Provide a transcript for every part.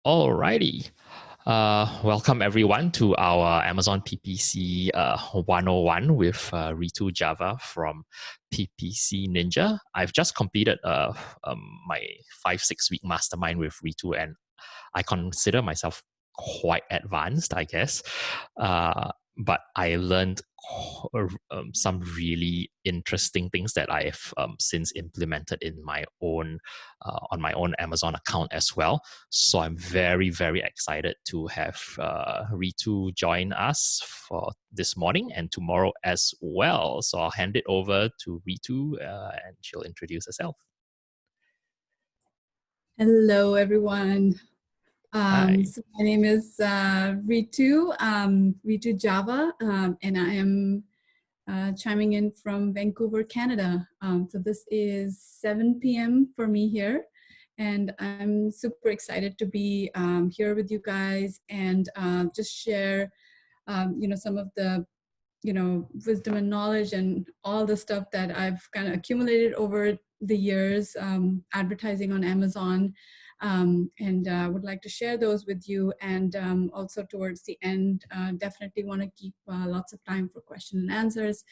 Alrighty. Welcome everyone to our Amazon PPC 101 with Ritu Java from PPC Ninja. I've just completed my 5-6 week mastermind with Ritu, and I consider myself quite advanced, I guess. But I learned some really interesting things that I've since implemented in my own on my own Amazon account as well. So I'm very, very excited to have Ritu join us for this morning and tomorrow as well. So I'll hand it over to Ritu and she'll introduce herself. Hello, everyone. Hi. So my name is Ritu, Ritu Java, and I am chiming in from Vancouver, Canada. So this is 7 p.m. for me here, and I'm super excited to be here with you guys and just share, some of the wisdom and knowledge and all the stuff that I've kind of accumulated over the years advertising on Amazon, and would like to share those with you. And also towards the end, definitely want to keep lots of time for question and answers,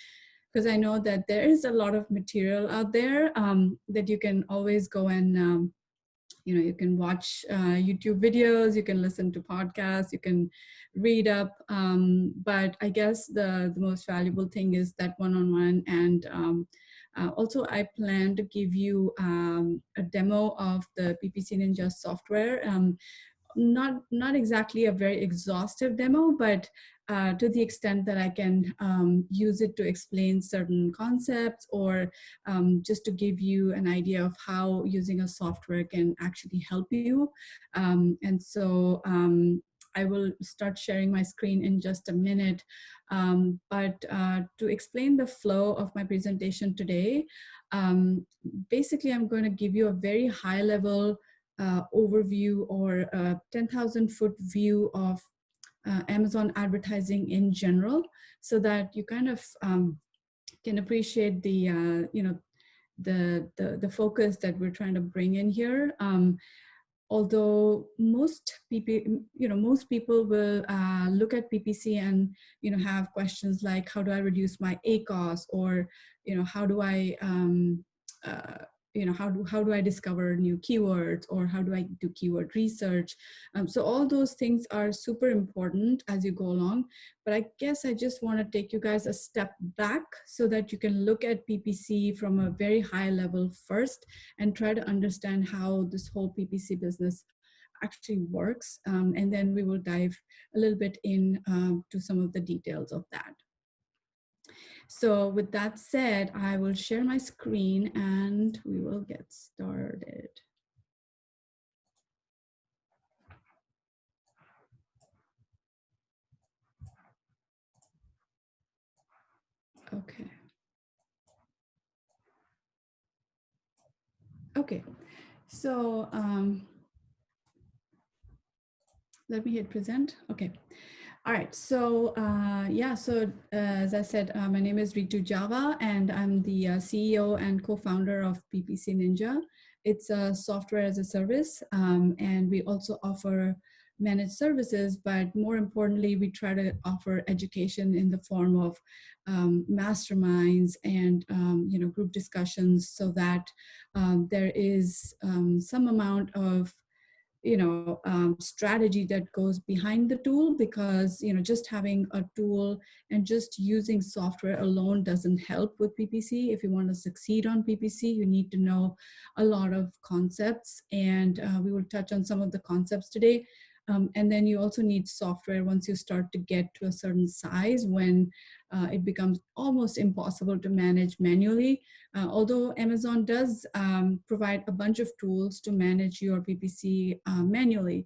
because I know that there is a lot of material out there that you can always go and you can watch YouTube videos, you can listen to podcasts, you can read up. But I guess the most valuable thing is that one-on-one. And also I plan to give you a demo of the PPC Ninja software. Not exactly a very exhaustive demo, but to the extent that I can use it to explain certain concepts, or just to give you an idea of how using a software can actually help you. And so I will start sharing my screen in just a minute. But to explain the flow of my presentation today, basically I'm going to give you a very high level overview, or a 10,000 foot view of Amazon advertising in general, so that you kind of can appreciate the the focus that we're trying to bring in here. Although most people will look at PPC and have questions like, how do I reduce my ACOS, or how do I how do I discover new keywords, or how do I do keyword research? So all those things are super important as you go along. But I guess I just want to take you guys a step back so that you can look at PPC from a very high level first and try to understand how this whole PPC business actually works. And then we will dive a little bit in to some of the details of that. So with that said, I will share my screen and we will get started. Okay. Okay, so let me hit present. Okay. All right, so yeah, so as I said, my name is Ritu Java, and I'm the CEO and co-founder of PPC Ninja. It's a software as a service, and we also offer managed services, but more importantly, we try to offer education in the form of masterminds and group discussions, so that there is some amount of strategy that goes behind the tool, because just having a tool and just using software alone doesn't help with PPC. If you want to succeed on PPC, you need to know a lot of concepts, and we will touch on some of the concepts today. And then you also need software once you start to get to a certain size, when it becomes almost impossible to manage manually. Although Amazon does provide a bunch of tools to manage your PPC manually,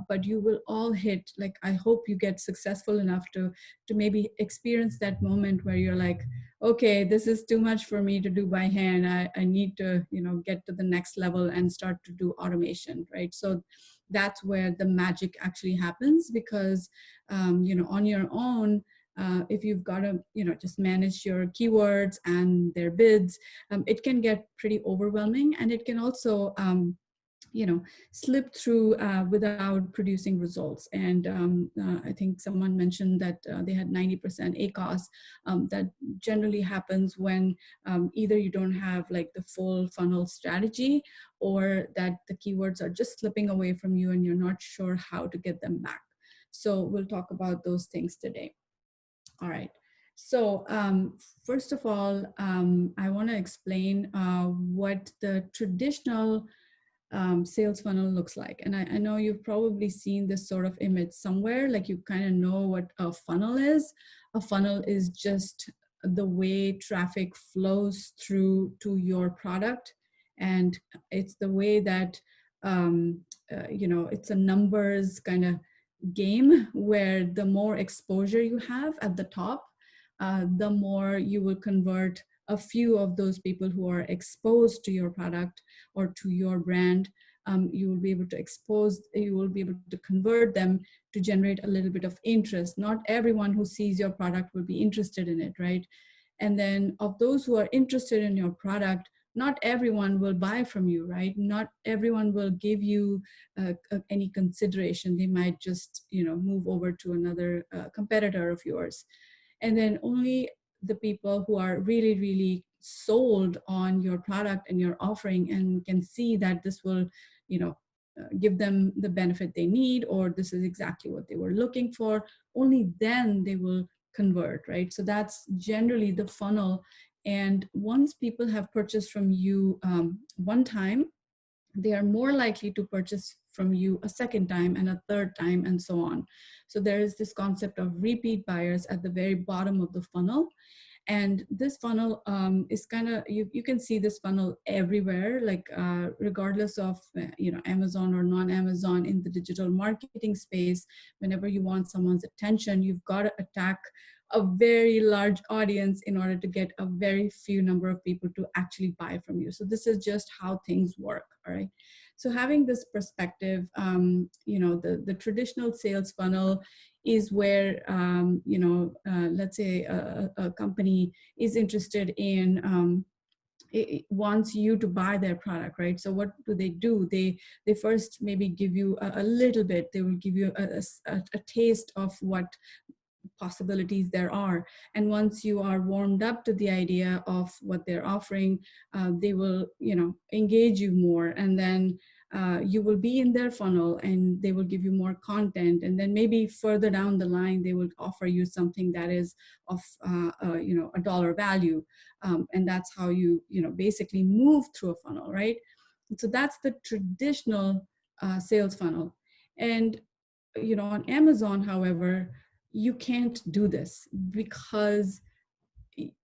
but you will all hit, like, I hope you get successful enough to maybe experience that moment where you're like, okay, this is too much for me to do by hand. I need to, get to the next level and start to do automation, right? So that's where the magic actually happens, because, on your own, if you've got to, just manage your keywords and their bids, it can get pretty overwhelming, and it can also slip through without producing results. And I think someone mentioned that they had 90% ACOS. That generally happens when either you don't have like the full funnel strategy, or that the keywords are just slipping away from you and you're not sure how to get them back. So we'll talk about those things today. All right. So first of all, I want to explain what the traditional sales funnel looks like. And I know you've probably seen this sort of image somewhere, like you kind of know what a funnel is. A funnel is just the way traffic flows through to your product. And it's the way that, it's a numbers kind of game where the more exposure you have at the top, the more you will convert a few of those people who are exposed to your product or to your brand. You will be able to convert them to generate a little bit of interest. Not everyone who sees your product will be interested in it, right? And then of those who are interested in your product, not everyone will buy from you, right? Not everyone will give you any consideration. They might just, move over to another competitor of yours. And then only the people who are really, really sold on your product and your offering and can see that this will, give them the benefit they need, or this is exactly what they were looking for, only then they will convert, right? So that's generally the funnel. And once people have purchased from you one time, they are more likely to purchase from you a second time and a third time, and so on. So there is this concept of repeat buyers at the very bottom of the funnel. And this funnel is kind of, you can see this funnel everywhere, like regardless of, Amazon or non-Amazon. In the digital marketing space, whenever you want someone's attention, you've got to attack a very large audience in order to get a very few number of people to actually buy from you. So this is just how things work, all right? So having this perspective, the traditional sales funnel is where, let's say a company is interested in, it wants you to buy their product, right? So what do? They first maybe give you a little bit. They will give you a taste of what possibilities there are. And once you are warmed up to the idea of what they're offering, they will, engage you more. And then you will be in their funnel and they will give you more content. And then maybe further down the line, they will offer you something that is of, a dollar value. And that's how you, basically move through a funnel, right? So that's the traditional sales funnel. And, on Amazon, however, you can't do this because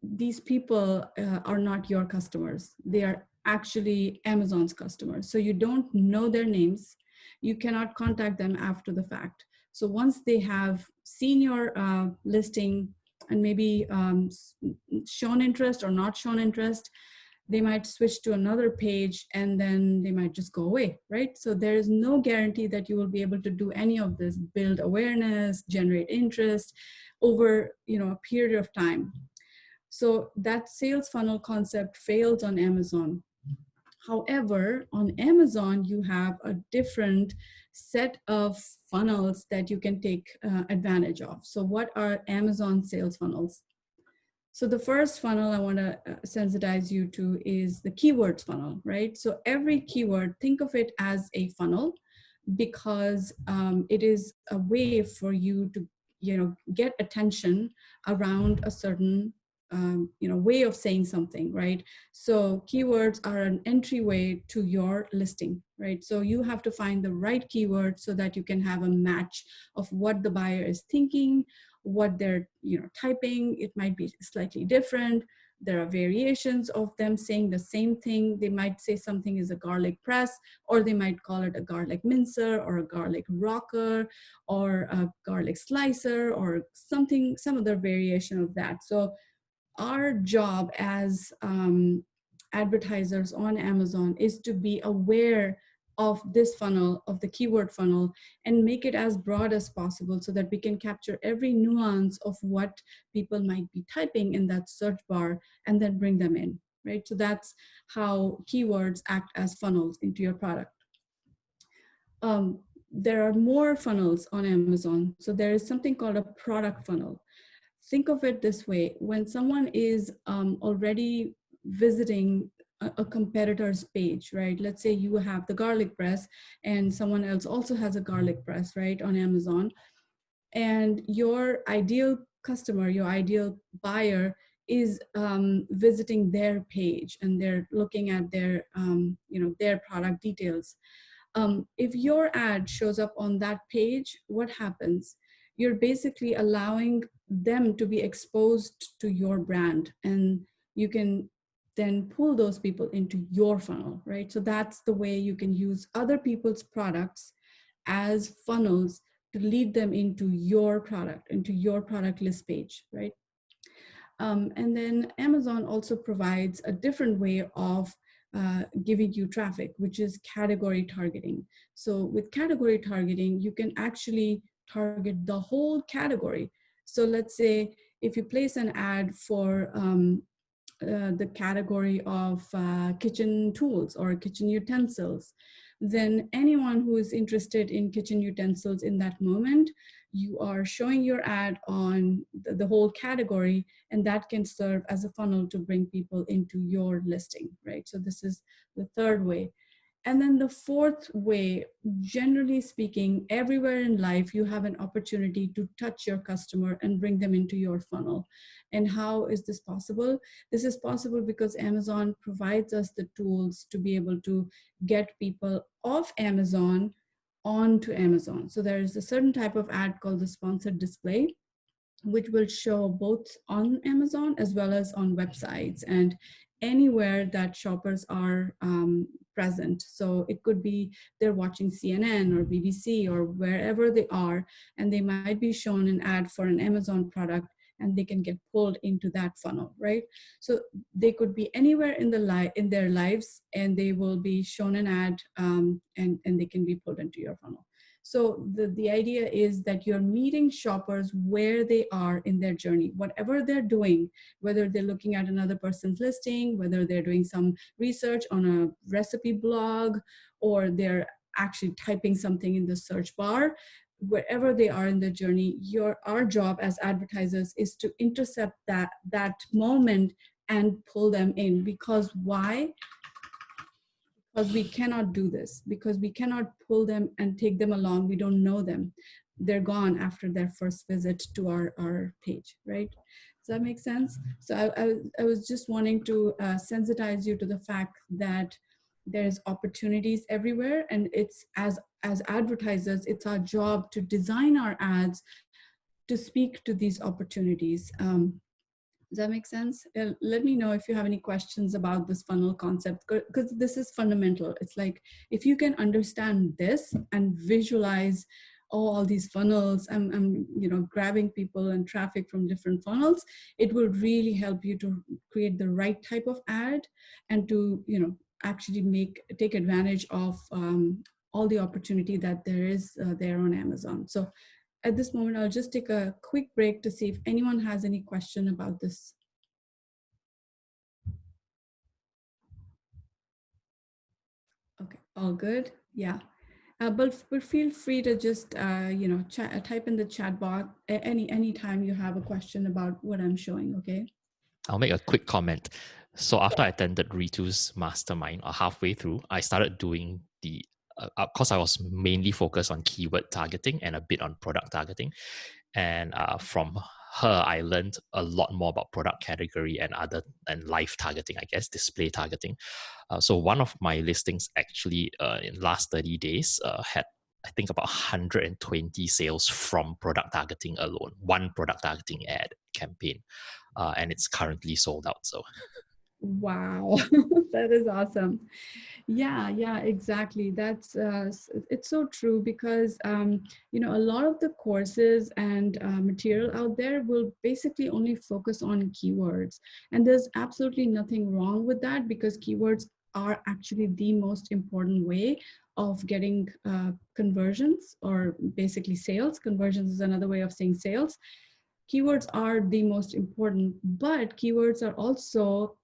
these people are not your customers. They are actually Amazon's customers. So you don't know their names. You cannot contact them after the fact. So once they have seen your listing and maybe shown interest or not shown interest, they might switch to another page and then they might just go away, right? So there is no guarantee that you will be able to do any of this, build awareness, generate interest over, a period of time. So that sales funnel concept fails on Amazon. However, on Amazon, you have a different set of funnels that you can take advantage of. So what are Amazon sales funnels? So the first funnel I want to sensitize you to is the keywords funnel, right? So every keyword, think of it as a funnel, because it is a way for you to, get attention around a certain, way of saying something, right? So keywords are an entryway to your listing, right? So you have to find the right keyword so that you can have a match of what the buyer is thinking, what they're, typing. It might be slightly different. There are variations of them saying the same thing. They might say something is a garlic press, or they might call it a garlic mincer, or a garlic rocker, or a garlic slicer, or something, some other variation of that. So our job as advertisers on Amazon is to be aware of this funnel, of the keyword funnel, and make it as broad as possible so that we can capture every nuance of what people might be typing in that search bar and then bring them in, right? So that's how keywords act as funnels into your product. there are more funnels on Amazon. So there is something called a product funnel. Think of it this way: when someone is already visiting a competitor's page, right? Let's say you have the garlic press and someone else also has a garlic press, right, on Amazon. And your ideal customer, your ideal buyer is visiting their page and they're looking at their, their product details. If your ad shows up on that page, what happens? You're basically allowing them to be exposed to your brand, and you can then pull those people into your funnel, right? So that's the way you can use other people's products as funnels to lead them into your product list page, right? And then Amazon also provides a different way of giving you traffic, which is category targeting. So with category targeting, you can actually target the whole category. So let's say if you place an ad for the category of kitchen tools or kitchen utensils, then anyone who is interested in kitchen utensils in that moment, you are showing your ad on the whole category, and that can serve as a funnel to bring people into your listing, right? So this is the third way. And then the fourth way, generally speaking, everywhere in life, you have an opportunity to touch your customer and bring them into your funnel. And how is this possible? This is possible because Amazon provides us the tools to be able to get people off Amazon onto Amazon. So there is a certain type of ad called the sponsored display, which will show both on Amazon as well as on websites and anywhere that shoppers are present. So it could be they're watching CNN or BBC or wherever they are, and they might be shown an ad for an Amazon product, and they can get pulled into that funnel, right? So they could be anywhere in their lives, and they will be shown an ad, and they can be pulled into your funnel. So the idea is that you're meeting shoppers where they are in their journey, whatever they're doing, whether they're looking at another person's listing, whether they're doing some research on a recipe blog, or they're actually typing something in the search bar. Wherever they are in their journey, our job as advertisers is to intercept that moment and pull them in. Because why? Because we cannot do this, because we cannot pull them and take them along. We don't know them. They're gone after their first visit to our page, right? Does that make sense? So I was just wanting to sensitize you to the fact that there's opportunities everywhere, and it's as advertisers, it's our job to design our ads to speak to these opportunities. Does that make sense? Let me know if you have any questions about this funnel concept, because this is fundamental. It's like, if you can understand this and visualize all these funnels and grabbing people and traffic from different funnels, it will really help you to create the right type of ad and to actually take advantage of all the opportunity that there is there on Amazon. So at this moment, I'll just take a quick break to see if anyone has any question about this. Okay, all good. Yeah. But feel free to just type in the chat box any time you have a question about what I'm showing. Okay. I'll make a quick comment. So after I attended Ritu's mastermind, or halfway through, I started doing the because I was mainly focused on keyword targeting and a bit on product targeting. And from her, I learned a lot more about product category and live targeting, I guess, display targeting. So one of my listings actually in last 30 days had, I think, about 120 sales from product targeting alone, one product targeting ad campaign. And it's currently sold out. So, wow, that is awesome. Yeah, exactly. That's it's so true, because a lot of the courses and material out there will basically only focus on keywords, and there's absolutely nothing wrong with that, because keywords are actually the most important way of getting conversions, or basically sales. Conversions is another way of saying sales. Keywords are the most important, but keywords are also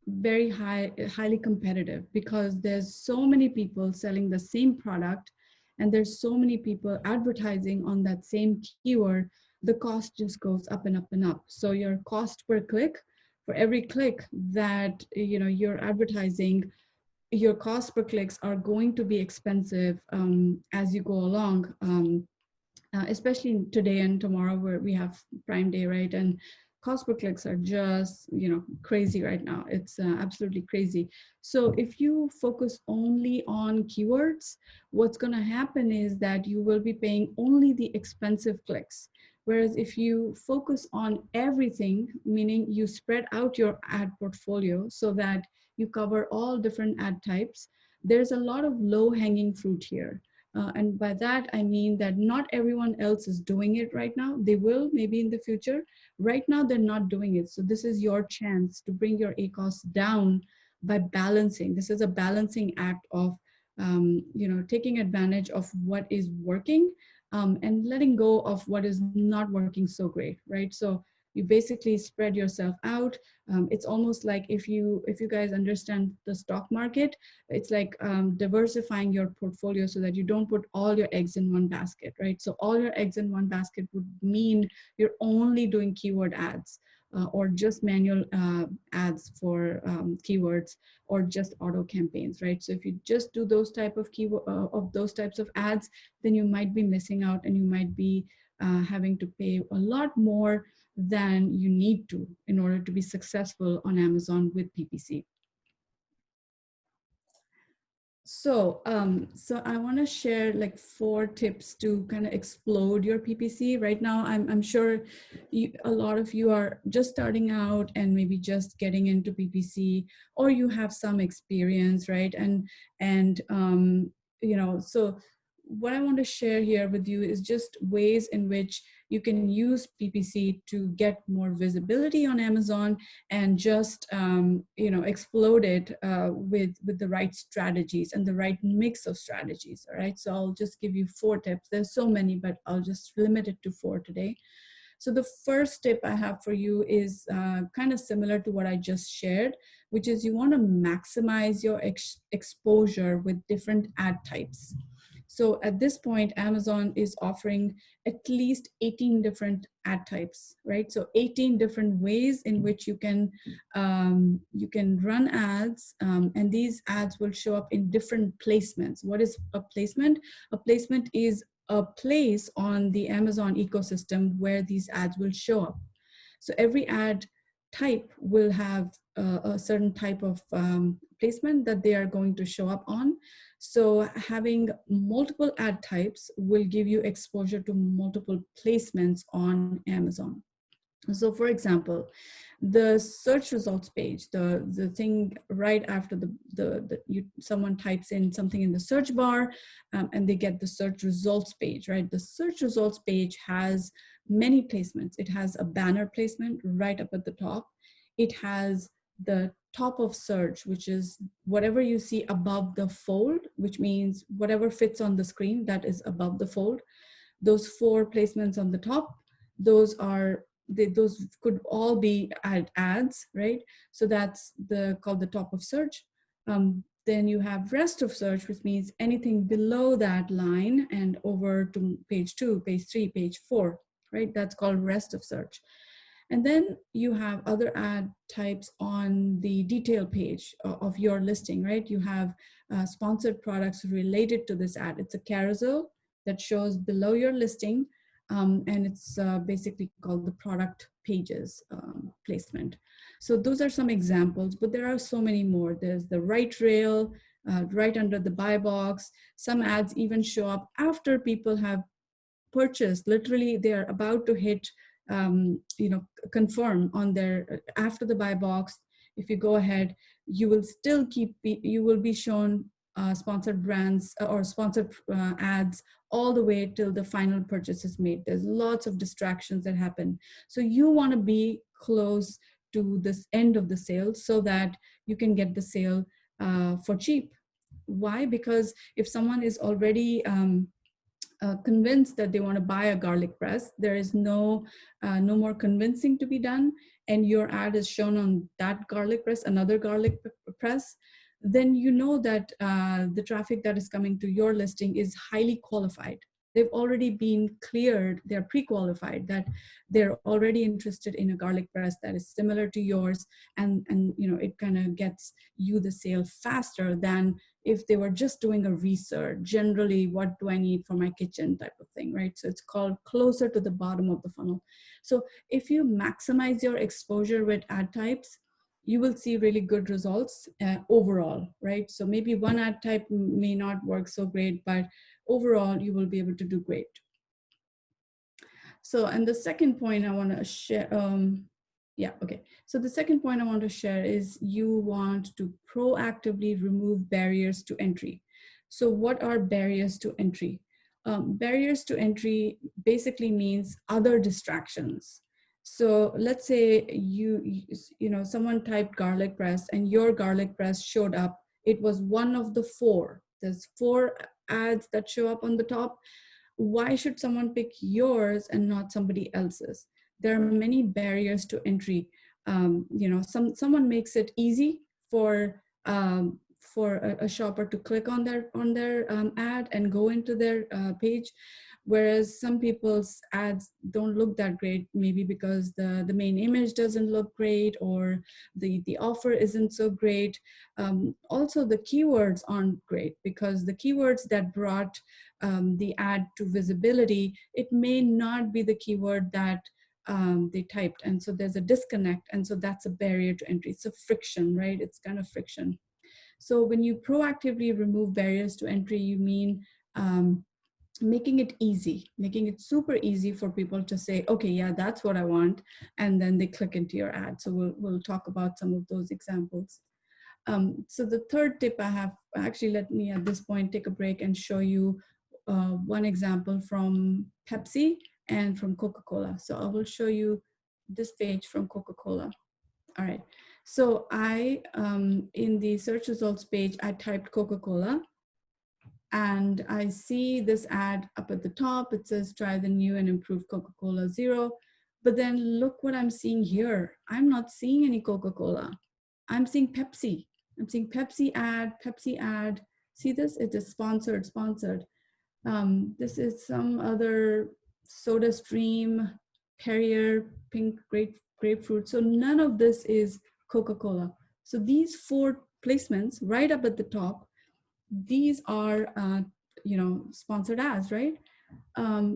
very highly competitive, because there's so many people selling the same product, and there's so many people advertising on that same keyword. The cost just goes up and up and up. So your cost per click, for every click that you're advertising, your cost per clicks are going to be expensive as you go along. Especially today and tomorrow, where we have Prime Day, right? And cost per clicks are just crazy right now. It's absolutely crazy. So if you focus only on keywords, what's going to happen is that you will be paying only the expensive clicks. Whereas if you focus on everything, meaning you spread out your ad portfolio so that you cover all different ad types, there's a lot of low hanging fruit here. And by that, I mean that not everyone else is doing it right now. They will maybe in the future. Right now, they're not doing it. So this is your chance to bring your ACOS down by balancing. This is a balancing act of, taking advantage of what is working, and letting go of what is not working so great, right? So you basically spread yourself out. It's almost like if you guys understand the stock market, it's like diversifying your portfolio so that you don't put all your eggs in one basket, right? So all your eggs in one basket would mean you're only doing keyword ads, or just manual ads for keywords, or just auto campaigns, right? So if you just do those type of those types of ads, then you might be missing out, and you might be having to pay a lot more than you need to in order to be successful on Amazon with PPC. So I want to share like 4 tips to kind of explode your PPC. Right now, I'm sure a lot of you are just starting out and maybe just getting into PPC, or you have some experience, right? So what I want to share here with you is just ways in which you can use PPC to get more visibility on Amazon, and just explode it with the right strategies and the right mix of strategies. All right, so I'll just give you 4 tips. There's so many, but I'll just limit it to 4 today. So the first tip I have for you is kind of similar to what I just shared, which is you want to maximize your exposure with different ad types. So at this point, Amazon is offering at least 18 different ad types, right? So 18 different ways in which you can run ads, and these ads will show up in different placements. What is a placement? A placement is a place on the Amazon ecosystem where these ads will show up. So every ad type will have a certain type of placement that they are going to show up on. So having multiple ad types will give you exposure to multiple placements on Amazon. So for example, the search results page, the thing right after someone types in something in the search bar, and they get the search results page, right? The search results page has many placements. It has a banner placement right up at the top. It has the top of search, which is whatever you see above the fold, which means whatever fits on the screen that is above the fold. Those 4 placements on the top, those could all be ads, right? So that's called the top of search. Then you have rest of search, which means anything below that line and over to page 2, page 3, page 4, right? That's called rest of search. And then you have other ad types on the detail page of your listing, right? You have sponsored products related to this ad. It's a carousel that shows below your listing, and it's basically called the product pages placement. So those are some examples, but there are so many more. There's the right rail, right under the buy box. Some ads even show up after people have purchased. Literally, they are about to hit confirm on their after the buy box. If you go ahead, you will still you will be shown sponsored brands or sponsored ads all the way till the final purchase is made. There's lots of distractions that happen. So you want to be close to this end of the sale so that you can get the sale for cheap. Why? Because if someone is already convinced that they want to buy a garlic press, there is no more convincing to be done, and your ad is shown on that garlic press, another garlic press, then you know that the traffic that is coming to your listing is highly qualified. They've already been cleared, they're pre-qualified, that they're already interested in a garlic press that is similar to yours, and you know, it kind of gets you the sale faster than if they were just doing a research, generally, what do I need for my kitchen type of thing, right? So it's called closer to the bottom of the funnel. So if you maximize your exposure with ad types, you will see really good results overall, right? So maybe one ad type may not work so great, but overall you will be able to do great. So, and the second point I want to share, yeah, okay. So the second point I want to share is you want to proactively remove barriers to entry. So what are barriers to entry? Barriers to entry basically means other distractions. So let's say you know, someone typed garlic press and your garlic press showed up. It was one of the four. There's 4 ads that show up on the top. Why should someone pick yours and not somebody else's? There are many barriers to entry. You know, someone makes it easy for a shopper to click on their ad and go into their page, whereas some people's ads don't look that great, maybe because the main image doesn't look great, or the offer isn't so great. Also, the keywords aren't great, because the keywords that brought the ad to visibility, it may not be the keyword that they typed. And so there's a disconnect. And so that's a barrier to entry. It's a friction, right? It's kind of friction. So when you proactively remove barriers to entry, you mean making it easy, making it super easy for people to say, okay, yeah, that's what I want. And then they click into your ad. So we'll talk about some of those examples. So the third tip I have, actually, let me at this point take a break and show you one example from Pepsi and from Coca-Cola. So I will show you this page from Coca-Cola. All right. So in the search results page, I typed Coca-Cola, and I see this ad up at the top. It says, try the new and improved Coca-Cola Zero. But then look what I'm seeing here. I'm not seeing any Coca-Cola. I'm seeing Pepsi. I'm seeing Pepsi ad, Pepsi ad. See this? It is sponsored, sponsored. This is some other Soda Stream, Perrier, pink grapefruit. So none of this is Coca-Cola. So these 4 placements right up at the top, these are, you know, sponsored ads, right?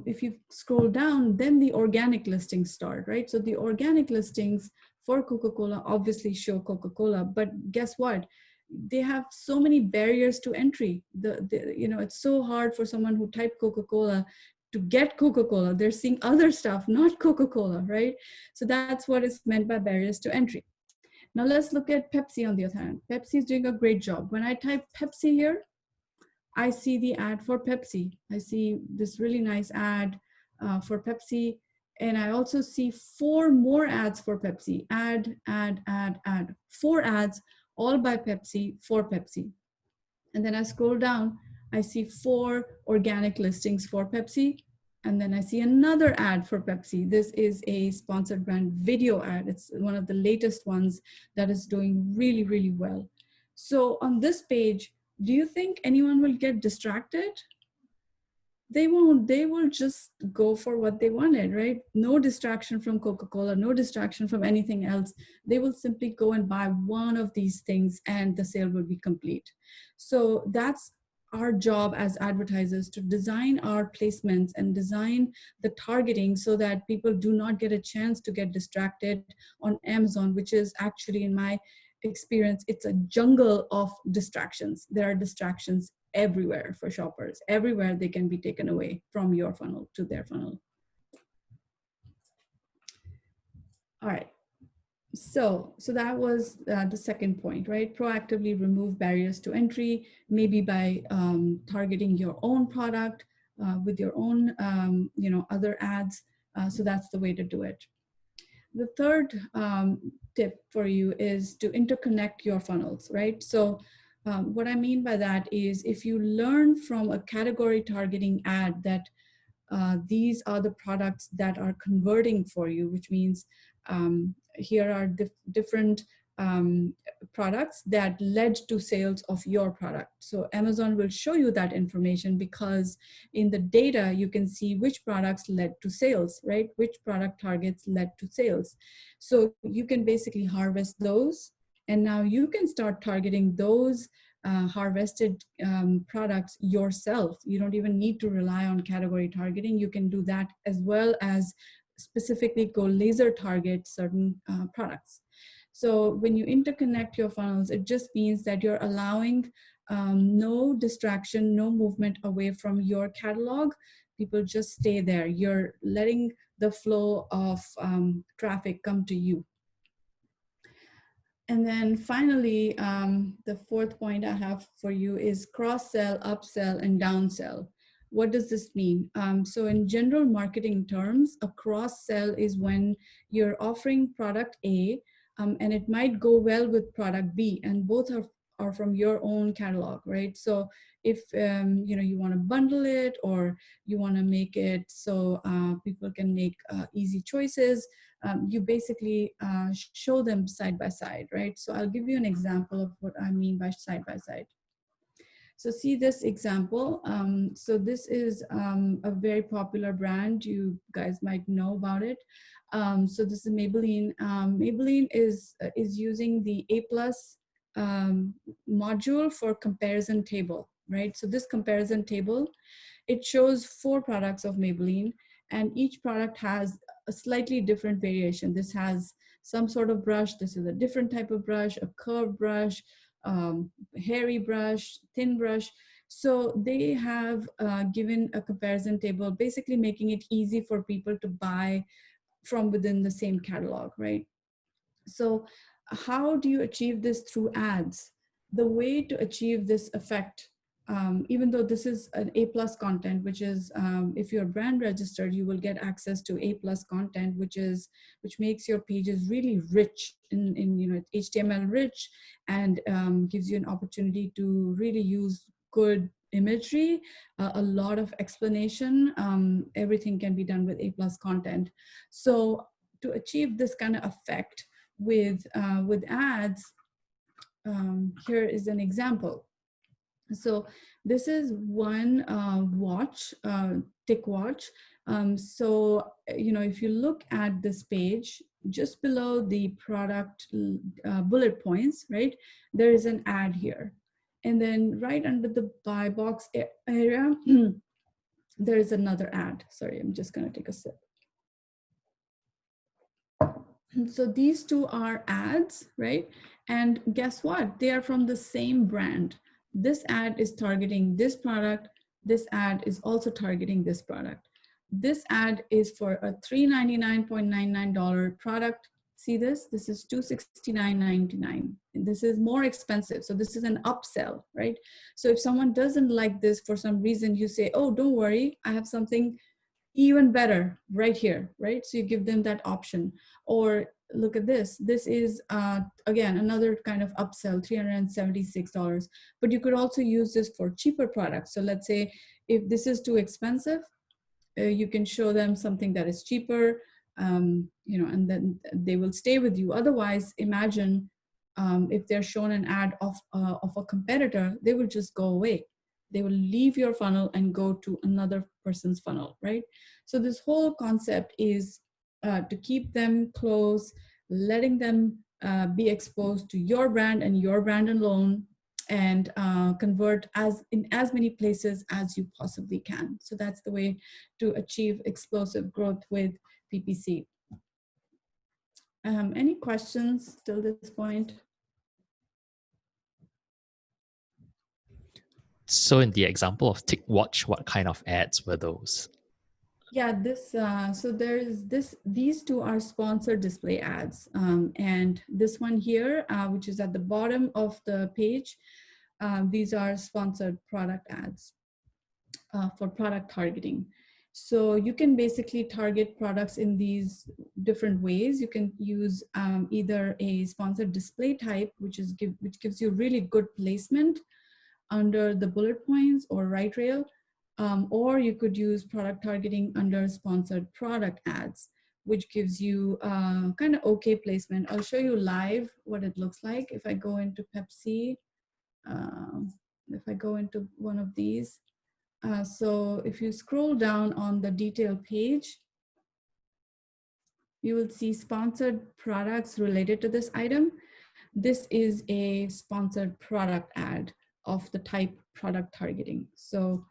If you scroll down, then the organic listings start, right? So the organic listings for Coca-Cola obviously show Coca-Cola, but guess what? They have so many barriers to entry. You know, it's so hard for someone who typed Coca-Cola to get Coca-Cola. They're seeing other stuff, not Coca-Cola, right? So that's what is meant by barriers to entry. Now let's look at Pepsi on the other hand. Pepsi is doing a great job. When I type Pepsi here, I see the ad for Pepsi. I see this really nice ad for Pepsi. And I also see 4 more ads for Pepsi. Ad, ad, ad, ad. 4 ads, all by Pepsi, for Pepsi. And then I scroll down, I see 4 organic listings for Pepsi. And then I see another ad for Pepsi. This is a sponsored brand video ad. It's one of the latest ones that is doing really, really well. So on this page, do you think anyone will get distracted? They won't. They will just go for what they wanted, right? No distraction from Coca-Cola, no distraction from anything else. They will simply go and buy one of these things and the sale will be complete. So that's our job as advertisers, to design our placements and design the targeting so that people do not get a chance to get distracted on Amazon, which is actually, in my experience, it's a jungle of distractions. There are distractions everywhere for shoppers. Everywhere they can be taken away from your funnel to their funnel. All right. So that was the second point, right? Proactively remove barriers to entry, maybe by targeting your own product with your own, you know, other ads. So that's the way to do it. The third tip for you is to interconnect your funnels, right? So what I mean by that is, if you learn from a category targeting ad that these are the products that are converting for you, which means here are different products that led to sales of your product. So Amazon will show you that information because in the data, you can see which products led to sales, right? Which product targets led to sales. So you can basically harvest those. And now you can start targeting those harvested products yourself. You don't even need to rely on category targeting. You can do that as well as specifically go laser target certain products. So when you interconnect your funnels, it just means that you're allowing no distraction, no movement away from your catalog. People just stay there. You're letting the flow of traffic come to you. And then finally, the fourth point I have for you is cross-sell, upsell, and downsell. What does this mean? So in general marketing terms, a cross-sell is when you're offering product A, and it might go well with product B, and both are from your own catalog, right? So if you want to bundle it, or you want to make it so people can make easy choices, you basically show them side by side, right? So I'll give you an example of what I mean by side by side. So see this example. So this is a very popular brand. You guys might know about it. So this is Maybelline. Maybelline is using the A+ module for comparison table, right? So this comparison table, it shows 4 products of Maybelline, and each product has a slightly different variation. This has some sort of brush. This is a different type of brush, a curved brush, hairy brush, thin brush. So they have given a comparison table, basically making it easy for people to buy from within the same catalog, right? So how do you achieve this through ads? The way to achieve this effect, even though this is an A+ content, which is, if you're brand registered, you will get access to A+ content, which makes your pages really rich in HTML rich, and gives you an opportunity to really use good imagery, a lot of explanation. Everything can be done with A+ content. So to achieve this kind of effect with ads, here is an example. So this is one watch, tick watch. So if you look at this page, just below the product bullet points, right, there is an ad here. And then right under the buy box area, there is another ad. Sorry, I'm just going to take a sip. So these two are ads, right? And guess what? They are from the same brand. This ad is targeting this product. This ad is also targeting this product. This ad is for a $399.99 product. See this? This is $269.99. This is more expensive. So this is an upsell, right? So if someone doesn't like this for some reason, you say, oh, don't worry, I have something even better right here, right? So you give them that option. Or look at this. This is, again, another kind of upsell, $376. But you could also use this for cheaper products. So let's say if this is too expensive, you can show them something that is cheaper, and then they will stay with you. Otherwise, imagine if they're shown an ad of a competitor, they will just go away. They will leave your funnel and go to another person's funnel, right? So this whole concept is to keep them close, letting them be exposed to your brand and your brand alone, and convert in as many places as you possibly can. So that's the way to achieve explosive growth with PPC. Any questions till this point? So in the example of Tick Watch, what kind of ads were those? Yeah, so these two are sponsored display ads. And this one here, which is at the bottom of the page, these are sponsored product ads for product targeting. So you can basically target products in these different ways. You can use either a sponsored display type, which gives you really good placement under the bullet points or right rail, or you could use product targeting under sponsored product ads, which gives you kind of okay placement. I'll show you live what it looks like. If I go into Pepsi, if I go into one of these, so if you scroll down on the detail page, you will see sponsored products related to this item. This is a sponsored product ad of the type product targeting. So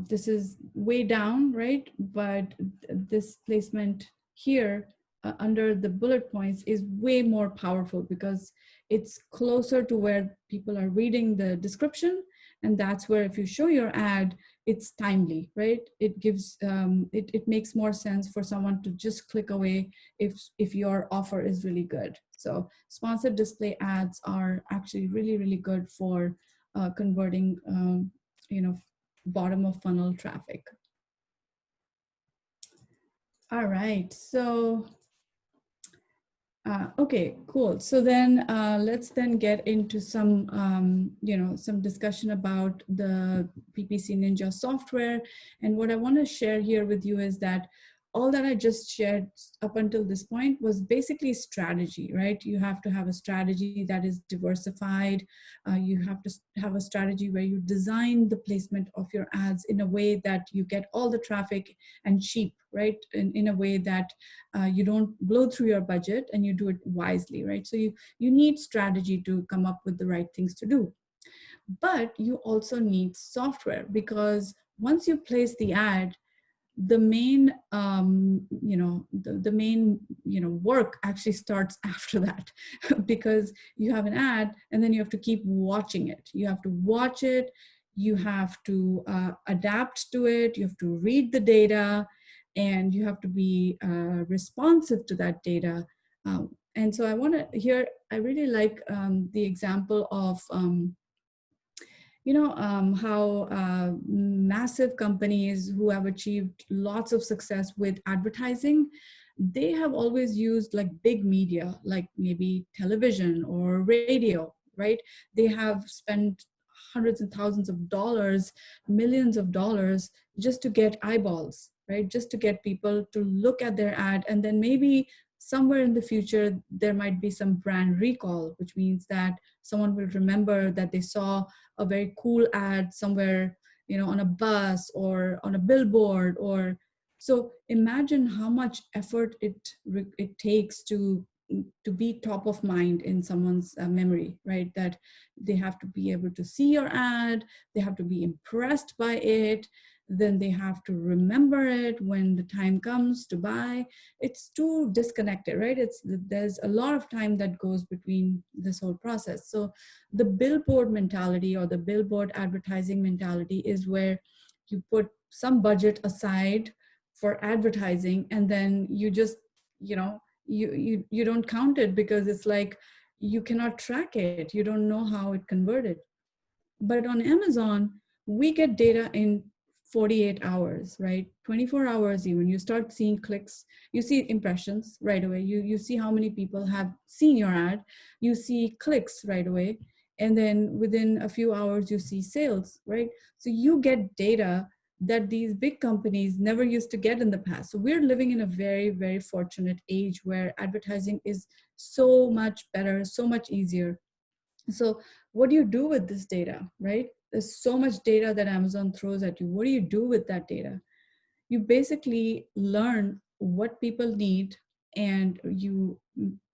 this is way down, right? But this placement here under the bullet points is way more powerful because it's closer to where people are reading the description. And that's where if you show your ad, it's timely, right? It gives, it makes more sense for someone to just click away if your offer is really good. So sponsored display ads are actually really, really good for converting, you know, bottom of funnel traffic. All right, so okay, cool. So then let's then get into some, you know, some discussion about the PPC Ninja software. And what I want to share here with you is that all that I just shared up until this point was basically strategy, right? You have to have a strategy that is diversified. You have to have a strategy where you design the placement of your ads in a way that you get all the traffic and cheap, right? In a way that you don't blow through your budget and you do it wisely, right? So you need strategy to come up with the right things to do. But you also need software, because once you place the ad, the main you know the main work actually starts after that because you have an ad and then you have to keep watching it. You have to watch it, you have to adapt to it, you have to read the data, and you have to be responsive to that data. And so I want to here, I really like the example of how massive companies who have achieved lots of success with advertising, they have always used like big media, like maybe television or radio, right? They have spent hundreds and thousands of dollars, millions of dollars just to get eyeballs, right? Just to get people to look at their ad. And then maybe somewhere in the future, there might be some brand recall, which means that someone will remember that they saw a very cool ad somewhere, on a bus or on a billboard. Or so imagine how much effort it takes to be top of mind in someone's memory, right? That they have to be able to see your ad, they have to be impressed by it, then they have to remember it when the time comes to buy. It's too disconnected, right? There's a lot of time that goes between this whole process. So the billboard mentality or the billboard advertising mentality is where you put some budget aside for advertising, and then you just, you don't count it because it's like you cannot track it. You don't know how it converted. But on Amazon, we get data in 48 hours, right? 24 hours even. You start seeing clicks, you see impressions right away. You see how many people have seen your ad, you see clicks right away. And then within a few hours, you see sales, right? So you get data that these big companies never used to get in the past. So we're living in a very, very fortunate age where advertising is so much better, so much easier. So what do you do with this data, right? There's so much data that Amazon throws at you. What do you do with that data? You basically learn what people need, and you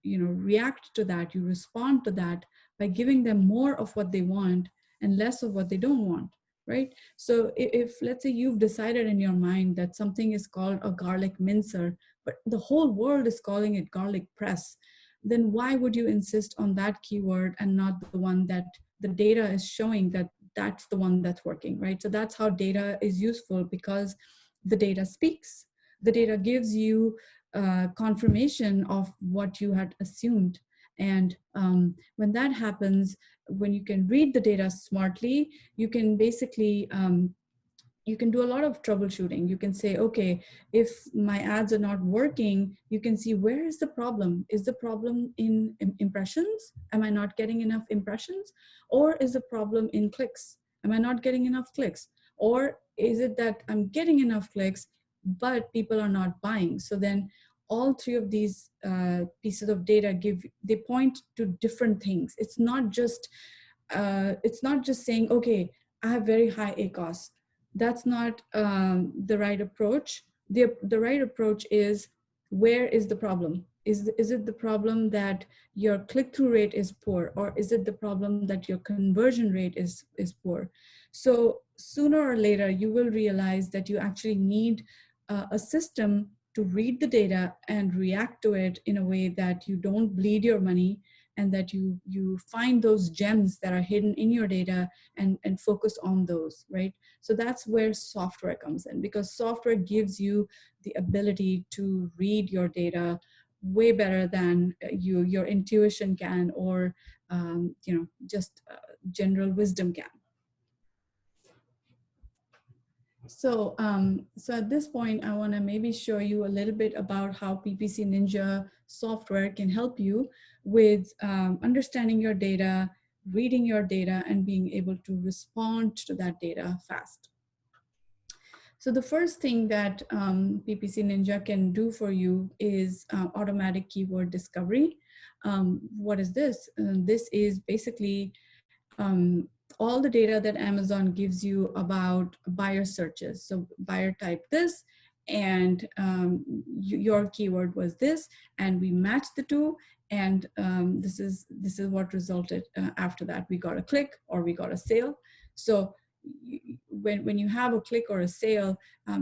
react to that, you respond to that by giving them more of what they want and less of what they don't want, right? So if let's say you've decided in your mind that something is called a garlic mincer, but the whole world is calling it garlic press, then why would you insist on that keyword and not the one that the data is showing that that's the one that's working, right? So that's how data is useful, because the data speaks. The data gives you confirmation of what you had assumed. And when that happens, when you can read the data smartly, you can basically you can do a lot of troubleshooting. You can say, okay, if my ads are not working, you can see where is the problem. Is the problem in impressions? Am I not getting enough impressions? Or is the problem in clicks? Am I not getting enough clicks? Or is it that I'm getting enough clicks, but people are not buying? So then all three of these pieces of data they point to different things. It's not just saying, okay, I have very high ACOS. That's not the right approach. The right approach is, where is the problem? Is it the problem that your click-through rate is poor, or is it the problem that your conversion rate is poor? So sooner or later, you will realize that you actually need a system to read the data and react to it in a way that you don't bleed your money, and that you find those gems that are hidden in your data and focus on those, right? So that's where software comes in, because software gives you the ability to read your data way better than your intuition can, or just general wisdom can. So at this point, I want to maybe show you a little bit about how PPC Ninja software can help you with understanding your data, reading your data, and being able to respond to that data fast. So the first thing that PPC Ninja can do for you is automatic keyword discovery. What is this? This is basically all the data that Amazon gives you about buyer searches. So buyer type this, and your keyword was this, and we matched the two, and this is what resulted after that. We got a click or we got a sale. So when you have a click or a sale,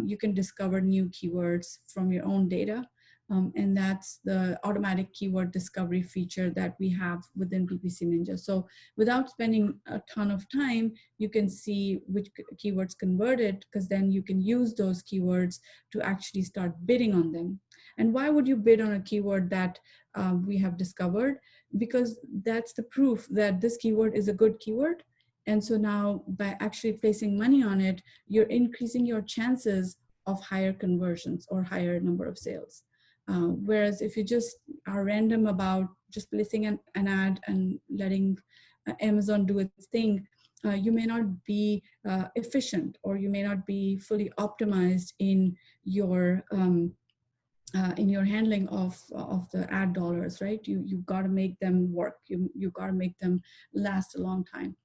you can discover new keywords from your own data. And that's the automatic keyword discovery feature that we have within PPC Ninja. So without spending a ton of time, you can see which keywords converted, because then you can use those keywords to actually start bidding on them. And why would you bid on a keyword that we have discovered? Because that's the proof that this keyword is a good keyword. And so now, by actually placing money on it, you're increasing your chances of higher conversions or higher number of sales. Whereas if you just are random about just placing an ad and letting Amazon do its thing, you may not be efficient, or you may not be fully optimized in your handling of the ad dollars, right? You've got to make them work. You got to make them last a long time.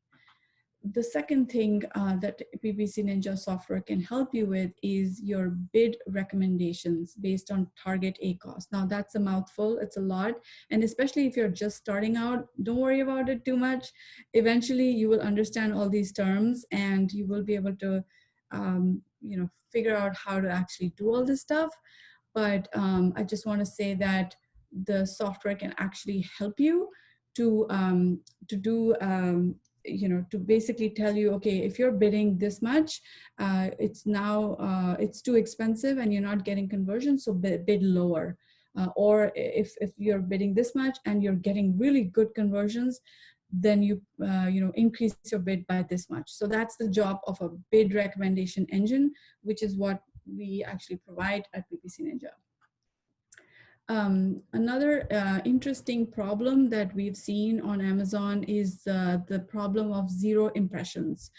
The second thing that PPC Ninja software can help you with is your bid recommendations based on target ACOS. Now that's a mouthful, it's a lot. And especially if you're just starting out, don't worry about it too much. Eventually you will understand all these terms, and you will be able to figure out how to actually do all this stuff. But I just want to say that the software can actually help you to do to basically tell you, okay, if you're bidding this much, it's too expensive and you're not getting conversion, so bid lower. Or if you're bidding this much and you're getting really good conversions, then you increase your bid by this much. So that's the job of a bid recommendation engine, which is what we actually provide at PPC Ninja. Another interesting problem that we've seen on Amazon is the problem of zero impressions.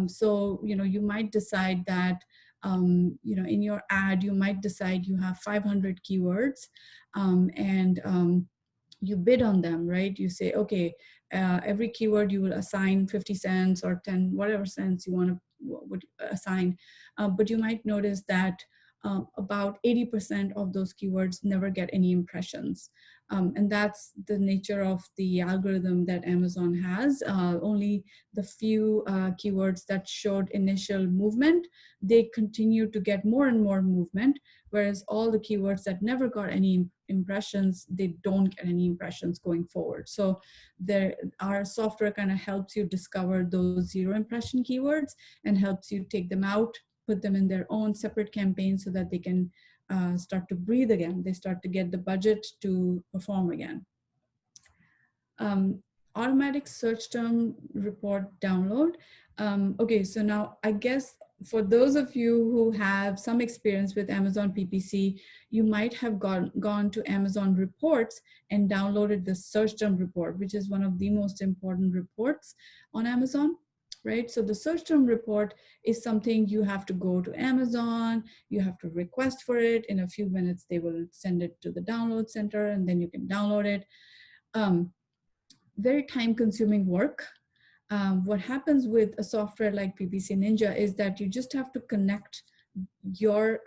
So, you might decide that, in your ad, you might decide you have 500 keywords, and you bid on them, right? You say, okay, every keyword you will assign 50 cents or 10, whatever cents you would assign. But you might notice that about 80% of those keywords never get any impressions. And that's the nature of the algorithm that Amazon has. Only the few keywords that showed initial movement, they continue to get more and more movement, whereas all the keywords that never got any impressions, they don't get any impressions going forward. So our software kind of helps you discover those zero impression keywords and helps you take them out, put them in their own separate campaign so that they can start to breathe again. They start to get the budget to perform again. Automatic search term report download. Okay, so now I guess for those of you who have some experience with Amazon PPC, you might have gone to Amazon reports and downloaded the search term report, which is one of the most important reports on Amazon. right? So the search term report is something you have to go to Amazon, you have to request for it. In a few minutes, they will send it to the download center and then you can download it. Very time consuming work. What happens with a software like PPC Ninja is that you just have to connect your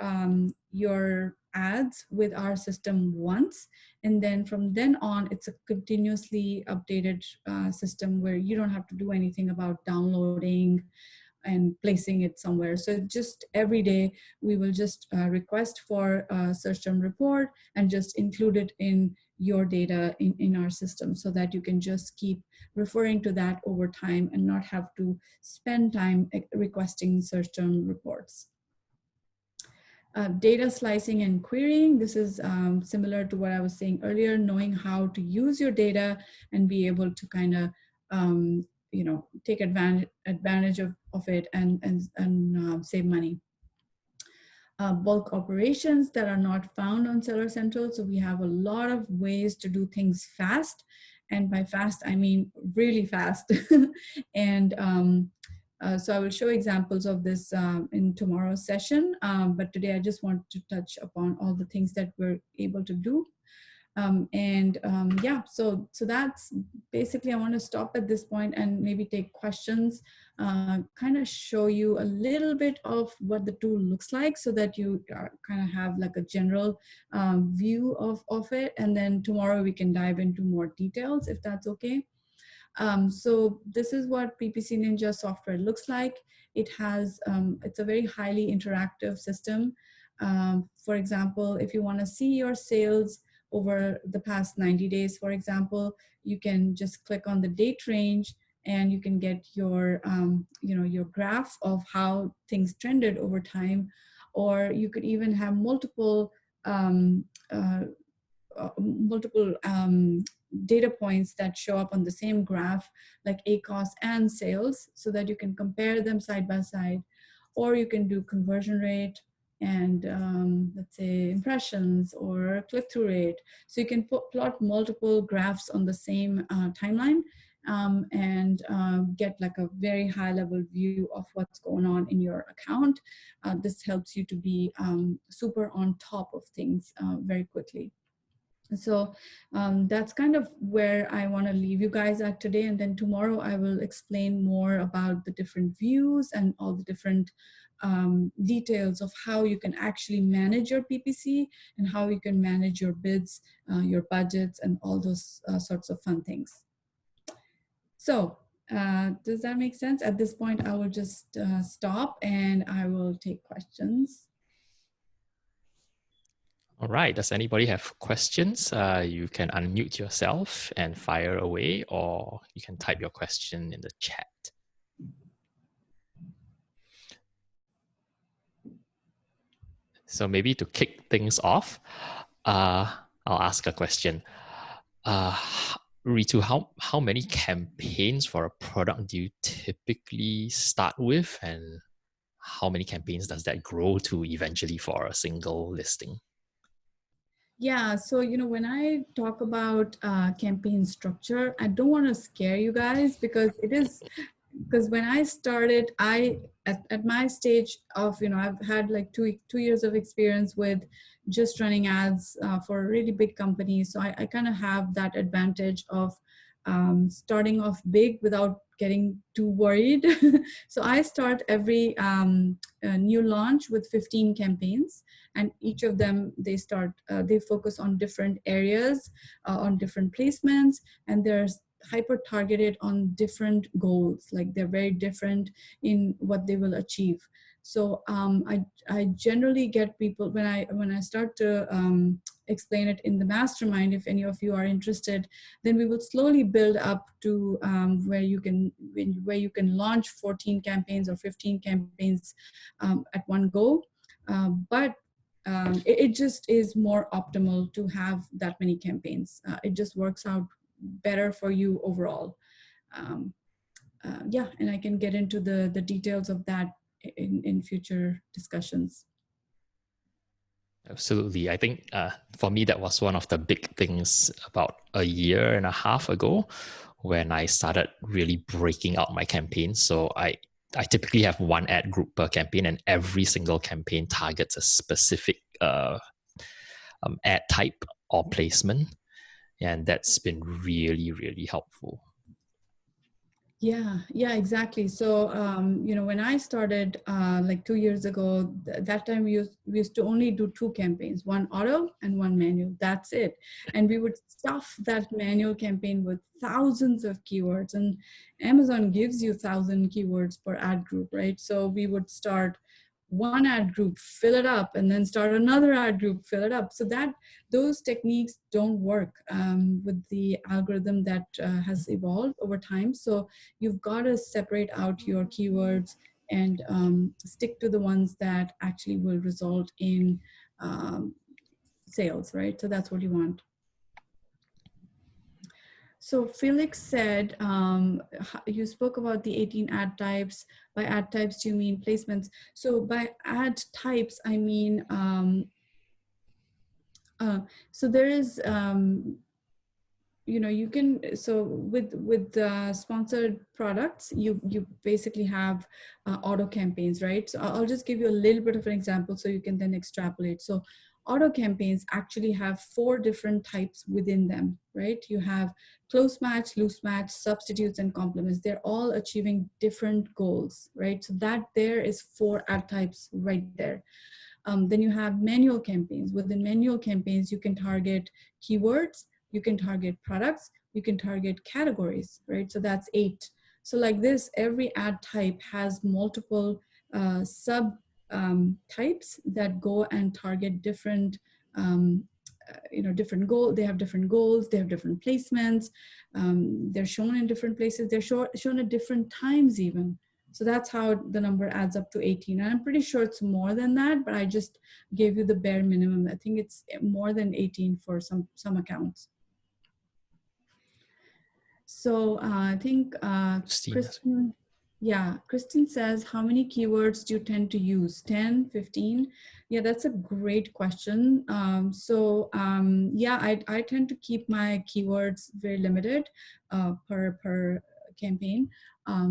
ads with our system once, and then from then on it's a continuously updated system where you don't have to do anything about downloading and placing it somewhere. So just every day we will just request for a search term report and just include it in your data in our system, so that you can just keep referring to that over time and not have to spend time requesting search term reports. Data slicing and querying. This is similar to what I was saying earlier, knowing how to use your data and be able to kind of take advantage of it and save money. Bulk operations that are not found on Seller Central. So we have a lot of ways to do things fast. And by fast, I mean really fast. And so I will show examples of this in tomorrow's session. But today I just want to touch upon all the things that we're able to do. Yeah, so that's basically, I want to stop at this point and maybe take questions, kind of show you a little bit of what the tool looks like, so that you kind of have like a general view of it. And then tomorrow we can dive into more details, if that's okay. So this is what PPC Ninja software looks like. It has, it's a very highly interactive system. For example, if you want to see your sales over the past 90 days, for example, you can just click on the date range and you can get your, your graph of how things trended over time. Or you could even have multiple data points that show up on the same graph, like ACoS and sales, so that you can compare them side by side. Or you can do conversion rate and let's say impressions or click-through rate. So you can plot multiple graphs on the same timeline and get like a very high level view of what's going on in your account. This helps you to be super on top of things very quickly. So that's kind of where I want to leave you guys at today. And then tomorrow I will explain more about the different views and all the different details of how you can actually manage your PPC and how you can manage your bids, your budgets, and all those sorts of fun things. So does that make sense? At this point, I will just stop and I will take questions. All right. Does anybody have questions? You can unmute yourself and fire away, or you can type your question in the chat. So maybe to kick things off, I'll ask a question. Ritu, how many campaigns for a product do you typically start with, and how many campaigns does that grow to eventually for a single listing? Yeah, so when I talk about campaign structure, I don't want to scare you guys, because when I started, at my stage of, I've had like two years of experience with just running ads for a really big company. So I kind of have that advantage of starting off big without getting too worried. So I start every new launch with 15 campaigns, and each of them, they focus on different areas, on different placements, and they're hyper targeted on different goals. Like they're very different in what they will achieve. So I generally get people, when I start to explain it in the mastermind, if any of you are interested, then we will slowly build up to where you can launch 14 campaigns or 15 campaigns at one go. But it just is more optimal to have that many campaigns. It just works out better for you overall. Yeah, and I can get into the details of that in future discussions. Absolutely. I think for me, that was one of the big things about a year and a half ago when I started really breaking out my campaigns. So I typically have one ad group per campaign, and every single campaign targets a specific ad type or placement. And that's been really, really helpful. Yeah, exactly. So, when I started like 2 years ago, that time we used to only do two campaigns, one auto and one manual. That's it. And we would stuff that manual campaign with thousands of keywords, and Amazon gives you 1,000 keywords per ad group, right? So we would start one ad group, fill it up, and then start another ad group, fill it up. So that those techniques don't work with the algorithm that has evolved over time. So you've got to separate out your keywords and stick to the ones that actually will result in sales, right? So that's what you want. So Felix said, you spoke about the 18 ad types. By ad types, do you mean placements? So by ad types, I mean, so there is, you can, so with sponsored products, you basically have auto campaigns, right? So I'll just give you a little bit of an example so you can then extrapolate. So auto campaigns actually have 4 different types within them, right? You have close match, loose match, substitutes, and complements. They're all achieving different goals, right? So that there is 4 ad types right there. Then you have manual campaigns. Within manual campaigns, you can target keywords, you can target products, you can target categories, right? So that's 8. So like this, every ad type has multiple sub types that go and target different different goal. They have different goals, they have different placements, they're shown in different places, they're shown at different times even. So that's how the number adds up to 18. And I'm pretty sure it's more than that, but I just gave you the bare minimum. I think it's more than 18 for some accounts. So I think Kristen, Kristen says, how many keywords do you tend to use? 10, 15? Yeah, that's a great question. I tend to keep my keywords very limited per campaign.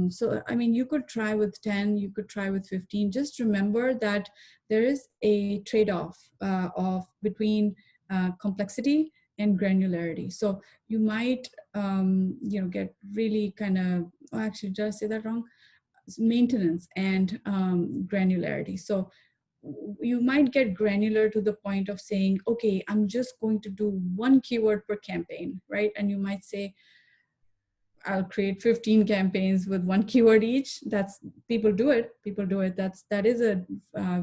So, I mean, you could try with 10, you could try with 15. Just remember that there is a trade-off between complexity and granularity. So you might, get really kind of, actually, did I say that wrong? Maintenance and granularity. So you might get granular to the point of saying, okay, I'm just going to do 1 keyword per campaign, right? And you might say, I'll create 15 campaigns with 1 keyword each. That's, people do it. That is a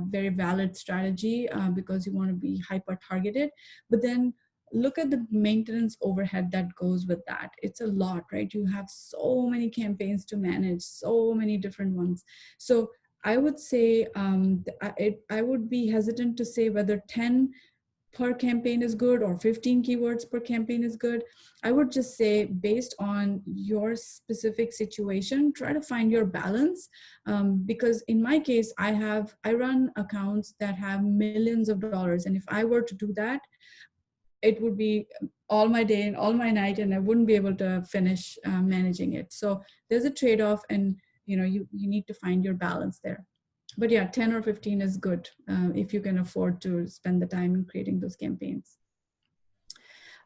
very valid strategy because you want to be hyper targeted. But then look at the maintenance overhead that goes with that. It's a lot, right? You have so many campaigns to manage, so many different ones. So I would say I would be hesitant to say whether 10 per campaign is good or 15 keywords per campaign is good. I would just say, based on your specific situation, try to find your balance. Because in my case, I run accounts that have millions of dollars. And if I were to do that, it would be all my day and all my night, and I wouldn't be able to finish managing it. So there's a trade-off, and you need to find your balance there. But yeah, 10 or 15 is good if you can afford to spend the time in creating those campaigns.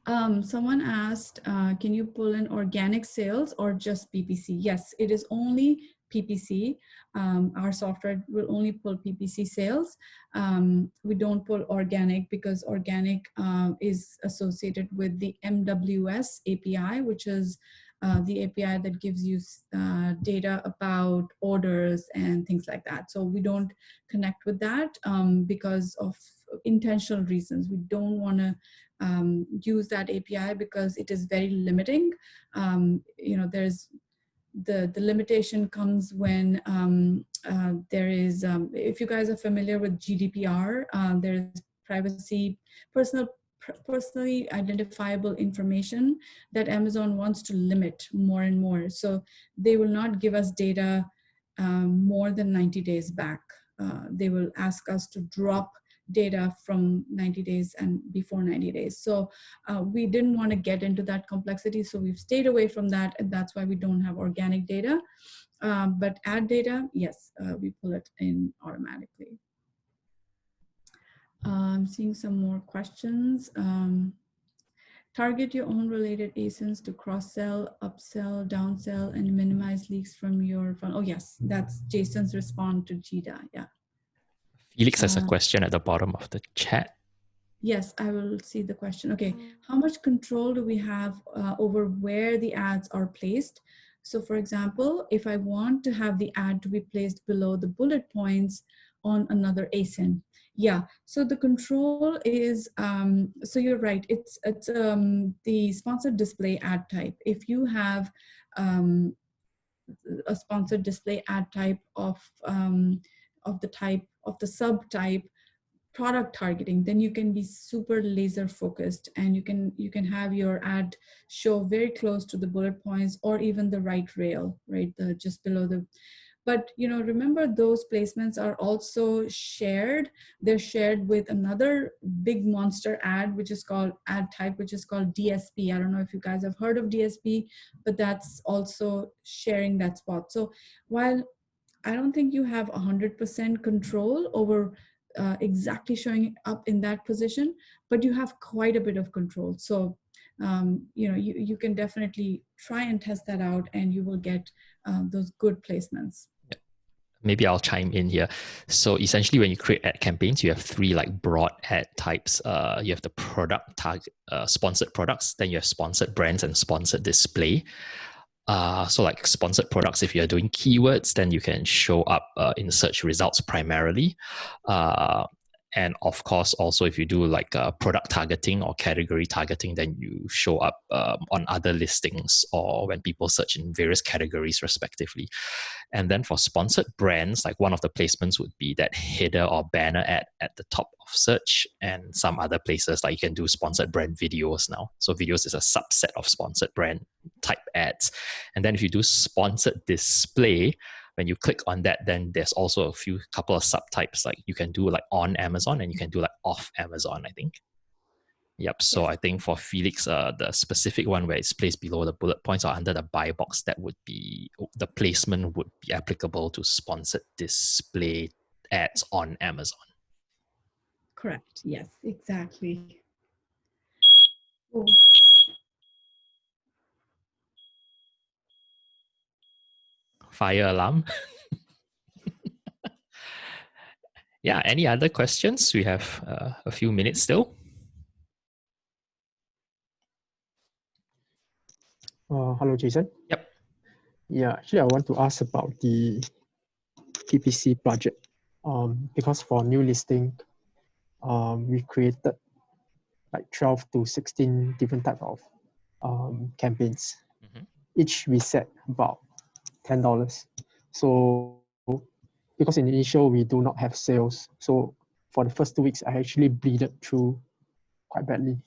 Someone asked, can you pull in organic sales or just PPC? Yes, it is only PPC. Our software will only pull PPC sales. We don't pull organic because organic is associated with the MWS API, which is the API that gives you data about orders and things like that. So we don't connect with that because of intentional reasons. We don't want to use that API because it is very limiting. There's the limitation comes when there is, if you guys are familiar with GDPR, there's personally identifiable information that Amazon wants to limit more and more. So they will not give us data more than 90 days back. They will ask us to drop data from 90 days and before 90 days. So we didn't want to get into that complexity. So we've stayed away from that. And that's why we don't have organic data. But ad data, yes, we pull it in automatically. I'm seeing some more questions. Target your own related ASINs to cross-sell, upsell, downsell, and minimize leaks from your fund. Oh yes, that's Jason's response to Jita, yeah. Felix has a question at the bottom of the chat. Yes, I will see the question. Okay, how much control do we have over where the ads are placed? So for example, if I want to have the ad to be placed below the bullet points on another ASIN, yeah, so the control is, so you're right, it's the sponsored display ad type. If you have a sponsored display ad type of the subtype product targeting, then you can be super laser focused, and you can have your ad show very close to the bullet points or even the right rail, right, just below the. But remember, those placements are also shared. They're shared with another big monster ad, which is called ad type, which is called DSP. I don't know if you guys have heard of DSP, but that's also sharing that spot. So while I don't think you have 100% control over exactly showing up in that position, but you have quite a bit of control. So, you can definitely try and test that out, and you will get those good placements. Maybe I'll chime in here. So essentially, when you create ad campaigns, you have three broad ad types. You have the product target, sponsored products, then you have sponsored brands and sponsored display. So sponsored products, if you're doing keywords, then you can show up in search results primarily. And of course, also if you do product targeting or category targeting, then you show up on other listings or when people search in various categories respectively. And then for sponsored brands, one of the placements would be that header or banner ad at the top of search, and some other places you can do sponsored brand videos now. So videos is a subset of sponsored brand type ads. And then if you do sponsored display, when you click on that, then there's also a couple of subtypes. You can do on Amazon, and you can do off Amazon, I think. Yep. So yes. I think for Felix, the specific one where it's placed below the bullet points or under the buy box, that would be the placement would be applicable to sponsored display ads on Amazon. Correct. Yes, exactly. Oh. Fire alarm. Yeah. Any other questions? We have a few minutes still. Hello, Jason. Yep. Yeah, actually, I want to ask about the PPC budget. Because for new listing, we created 12 to 16 different type of campaigns. Mm-hmm. Each we set about $10. So because in the initial we do not have sales, so for the first 2 weeks I actually bleeded through quite badly,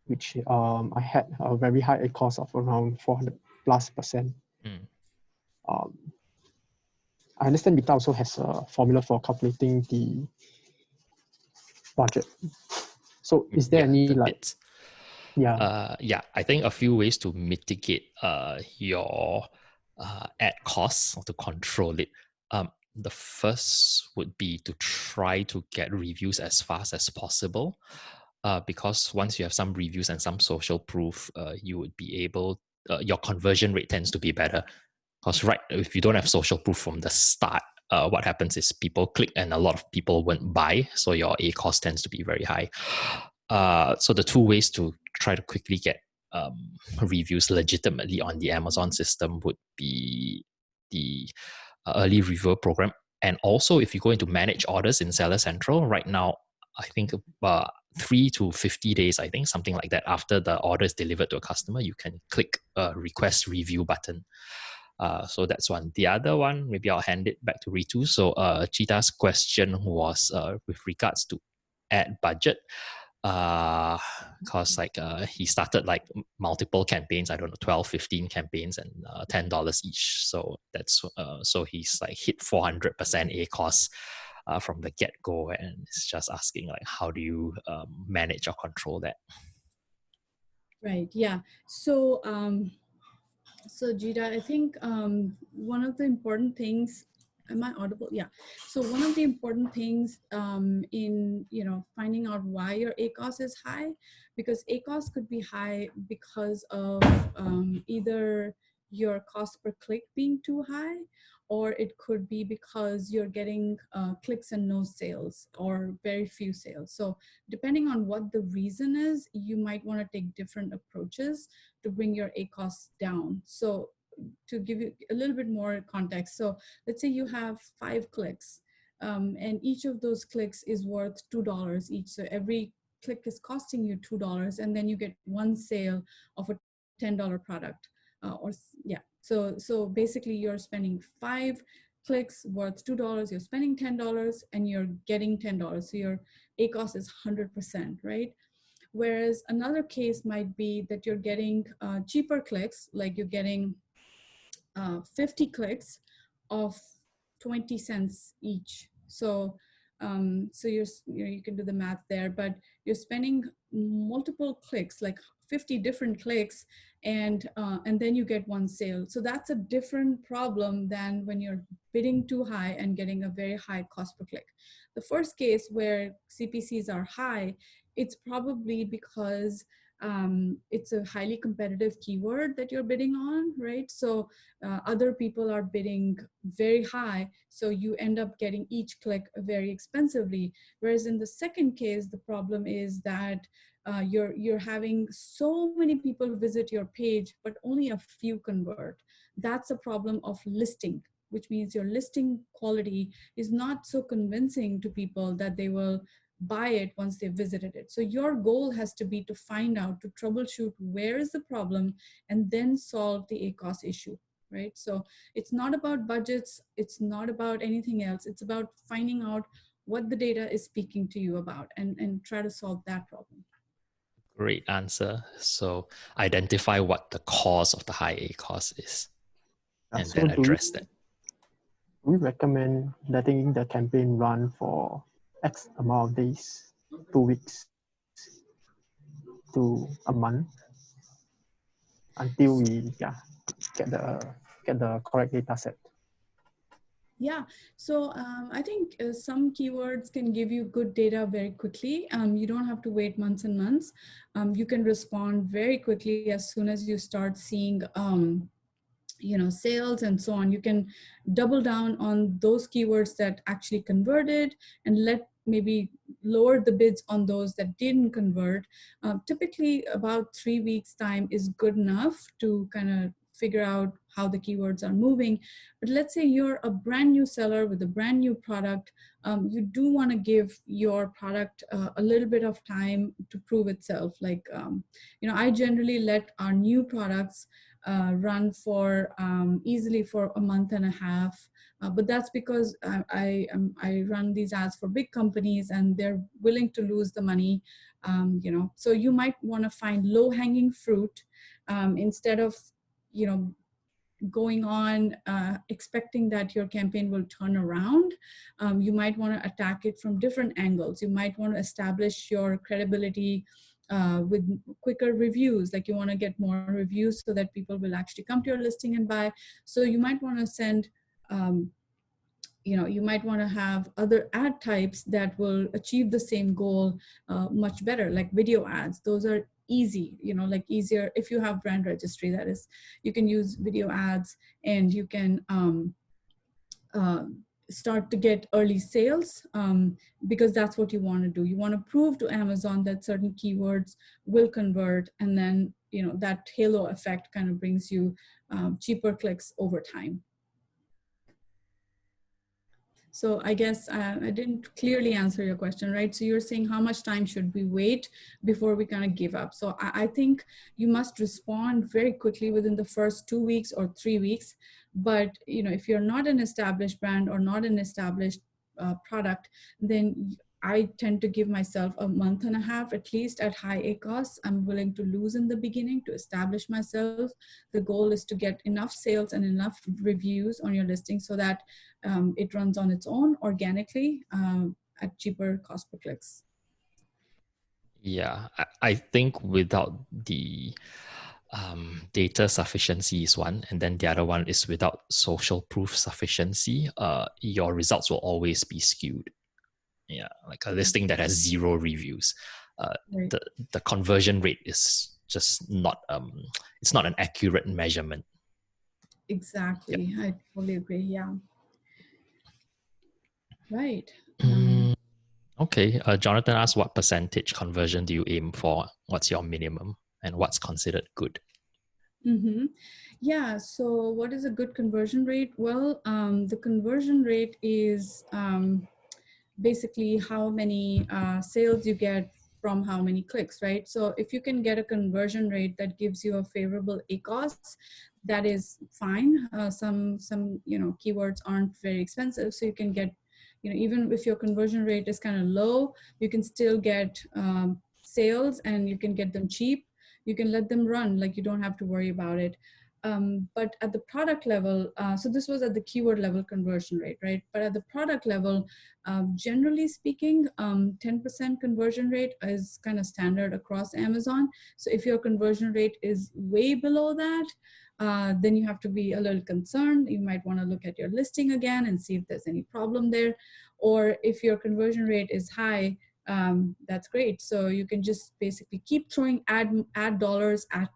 which I had a very high cost of around 400+%. I understand Bita also has a formula for calculating the budget. So is there any I think a few ways to mitigate your ad costs or to control it. The first would be to try to get reviews as fast as possible, because once you have some reviews and some social proof, you would be able, your conversion rate tends to be better. Because if you don't have social proof from the start, what happens is people click and a lot of people won't buy, so your A cost tends to be very high. So the two ways to try to quickly get reviews legitimately on the Amazon system would be the early reviewer program. And also, if you go into manage orders in Seller Central, right now, I think 3 to 50 days, I think, something like that, after the order is delivered to a customer, you can click a request review button. So that's one. The other one, maybe I'll hand it back to Ritu. So Cheetah's question was with regards to ad budget. Because he started multiple campaigns, I don't know, 12, 15 campaigns and $10 each. So that's so he's hit 400% A cost from the get-go, and it's just asking like, how do you manage or control that? Right. Yeah. So, so Jita, I think one of the important things. Am I audible? Yeah. So one of the important things in finding out why your ACOS is high, because ACOS could be high because of either your cost per click being too high, or it could be because you're getting clicks and no sales or very few sales. So depending on what the reason is, you might want to take different approaches to bring your ACOS down. So to give you a little bit more context, so let's say you have 5 clicks, and each of those clicks is worth $2 each. So every click is costing you $2, and then you get one sale of a $10 product. So basically you're spending 5 clicks worth $2, you're spending $10, and you're getting $10. So your ACOS is 100%, right? Whereas another case might be that you're getting cheaper clicks, like you're getting 50 clicks of 20 cents each. So, you can do the math there, but you're spending multiple clicks, like 50 different clicks, and then you get one sale. So that's a different problem than when you're bidding too high and getting a very high cost per click. The first case where CPCs are high, it's probably because it's a highly competitive keyword that you're bidding on, right? So other people are bidding very high, so you end up getting each click very expensively. Whereas in the second case, the problem is that you're having so many people visit your page, but only a few convert. That's a problem of listing, which means your listing quality is not so convincing to people that they will buy it once they've visited it. So your goal has to be to find out, to troubleshoot where is the problem, and then solve the ACOS issue, right? So it's not about budgets, it's not about anything else. It's about finding out what the data is speaking to you about, and try to solve that problem. Great answer. So identify what the cause of the high ACOS is, and So then address that. we recommend letting the campaign run for X amount of days, 2 weeks to a month, until we get the correct data set. Yeah, so I think some keywords can give you good data very quickly. You don't have to wait months and months. You can respond very quickly as soon as you start seeing sales and so on. You can double down on those keywords that actually converted, and maybe lower the bids on those that didn't convert. Typically about 3 weeks time is good enough to kind of figure out how the keywords are moving. But let's say you're a brand new seller with a brand new product. You do want to give your product a little bit of time to prove itself. Like, I generally let our new products run for easily for a month and a half. But that's because I run these ads for big companies, and they're willing to lose the money. So you might want to find low-hanging fruit instead of going on expecting that your campaign will turn around. You might want to attack it from different angles. You might want to establish your credibility with quicker reviews. Like, you want to get more reviews so that people will actually come to your listing and buy. So you might want to send you might want to have other ad types that will achieve the same goal much better, like video ads. Those are easy, like easier if you have brand registry. That is, you can use video ads, and you can start to get early sales, because that's what you want to do. You want to prove to Amazon that certain keywords will convert, and then that halo effect kind of brings you cheaper clicks over time. So I guess I didn't clearly answer your question, right? So you're saying how much time should we wait before we kind of give up? So I think you must respond very quickly within the first 2 weeks or 3 weeks. But if you're not an established brand or not an established product, then I tend to give myself a month and a half, at least at high ACOS. I'm willing to lose in the beginning to establish myself. The goal is to get enough sales and enough reviews on your listing so that it runs on its own organically at cheaper cost per clicks. Yeah, I think without the data sufficiency is one, and then the other one is without social proof sufficiency, your results will always be skewed. Yeah, like a listing that has 0 reviews, Right. the conversion rate is just not it's not an accurate measurement. Exactly. I totally agree. Yeah. Right. Okay. Jonathan asked, what percentage conversion do you aim for? What's your minimum, and what's considered good? Yeah. So what is a good conversion rate? Well, the conversion rate is basically how many sales you get from how many clicks, right? So if you can get a conversion rate that gives you a favorable ACOS, that is fine. Some keywords aren't very expensive, so you can get, even if your conversion rate is kind of low, you can still get sales, and you can get them cheap. You can let them run, like you don't have to worry about it. But at the product level, so this was at the keyword level conversion rate, right? But at the product level, generally speaking, 10% conversion rate is kind of standard across Amazon. So if your conversion rate is way below that, then you have to be a little concerned. You might want to look at your listing again and see if there's any problem there. Or if your conversion rate is high, that's great. So you can just basically keep throwing ad dollars at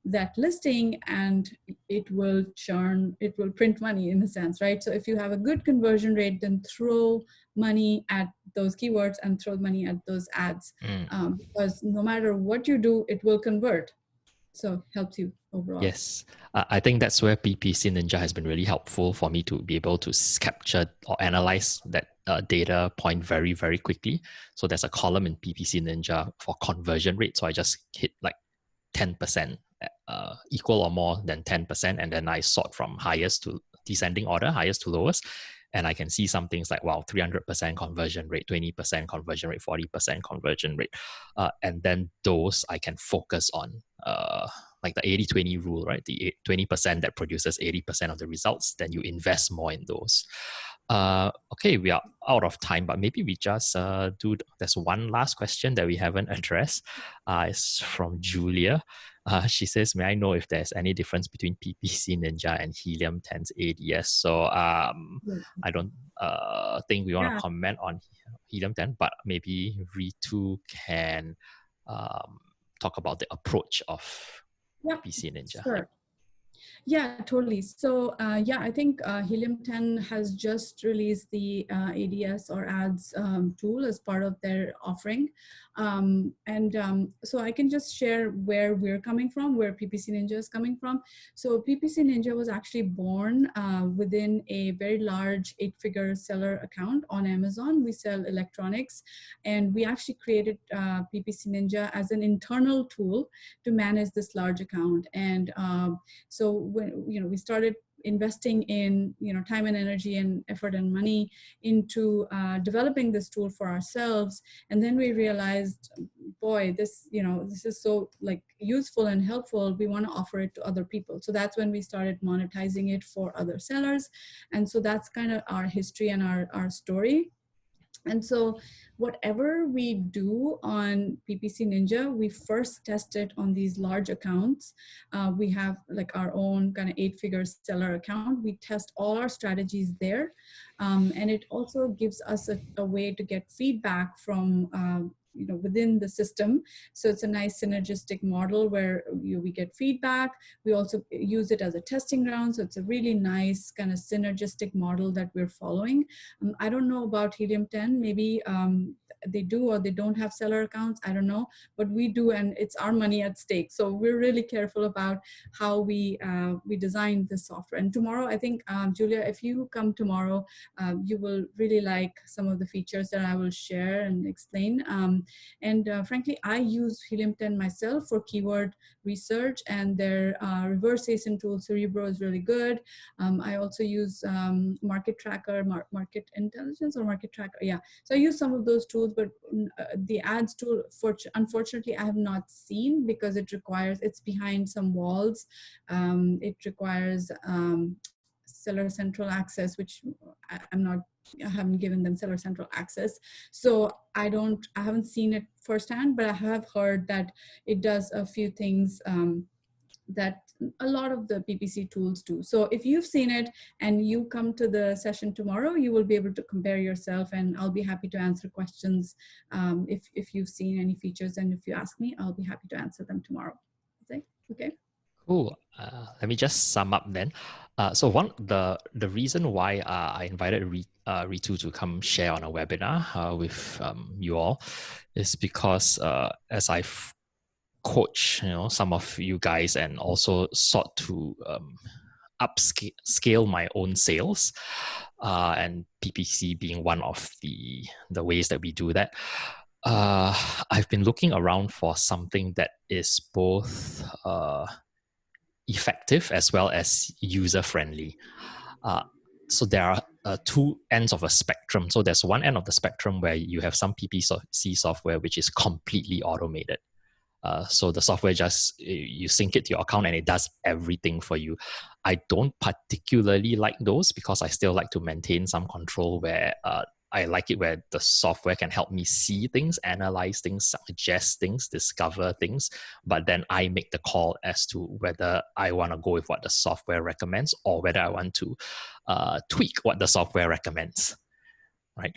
that listing, and it will churn, it will print money in a sense, right? So if you have a good conversion rate, then throw money at those keywords and throw money at those ads, because no matter what you do, it will convert. So helps you overall. Yes, I think that's where PPC Ninja has been really helpful for me to be able to capture or analyze that data point very, very quickly. So there's a column in PPC Ninja for conversion rate. So I just hit like 10%, equal or more than 10%. And then I sort from highest to descending order, highest to lowest. And I can see some things like, wow, 300% conversion rate, 20% conversion rate, 40% conversion rate. And then those I can focus on, like the 80-20 rule, right? The 20% that produces 80% of the results, then you invest more in those. Okay, we are out of time, but maybe we just there's one last question that we haven't addressed. It's from Julia. She says, may I know if there's any difference between PPC Ninja and Helium 10's ADS? So I don't think we want to comment on Helium 10, but maybe Ritu can talk about the approach of PPC Ninja. Sure. Yeah, totally. So yeah, I think Helium 10 has just released the ADS or ads tool as part of their offering. So I can just share where we're coming from, where PPC Ninja is coming from. So PPC Ninja was actually born within a very large 8-figure seller account on Amazon. We sell electronics, and we actually created PPC Ninja as an internal tool to manage this large account. And so when we started investing in time and energy and effort and money into developing this tool for ourselves, and then we realized, boy, this is so like useful and helpful. We want to offer it to other people. So that's when we started monetizing it for other sellers, and so that's kind of our history and our story. And so whatever we do on PPC Ninja, we first test it on these large accounts. We have like our own kind of 8-figure seller account. We test all our strategies there. And it also gives us a way to get feedback from within the system. So it's a nice synergistic model where we get feedback. We also use it as a testing ground. So it's a really nice kind of synergistic model that we're following. I don't know about Helium 10. Maybe they do or they don't have seller accounts. I don't know, but we do, and it's our money at stake. So we're really careful about how we design this software. And tomorrow, I think, Julia, if you come tomorrow, you will really like some of the features that I will share and explain. Frankly, I use Helium 10 myself for keyword research, and their reverse ASIN tool Cerebro is really good. I also use Market Tracker, Market Intelligence, or Market Tracker. Yeah, so I use some of those tools, but the ads tool, unfortunately, I have not seen, because it's behind some walls. It requires Seller Central access, which I haven't given them Seller Central access. So I haven't seen it firsthand, but I have heard that it does a few things that a lot of the PPC tools do. So if you've seen it and you come to the session tomorrow, you will be able to compare yourself, and I'll be happy to answer questions if you've seen any features. And if you ask me, I'll be happy to answer them tomorrow. Okay. Cool. Let me just sum up then. So the reason why I invited Ritu to come share on a webinar with you all is because as I've coached some of you guys and also sought to upscale my own sales, and PPC being one of the ways that we do that. I've been looking around for something that is both effective as well as user-friendly. So there are two ends of a spectrum. So there's one end of the spectrum where you have some PPC software which is completely automated. So the software you sync it to your account and it does everything for you. I don't particularly like those, because I still like to maintain some control where I like it where the software can help me see things, analyze things, suggest things, discover things, but then I make the call as to whether I want to go with what the software recommends or whether I want to tweak what the software recommends, right?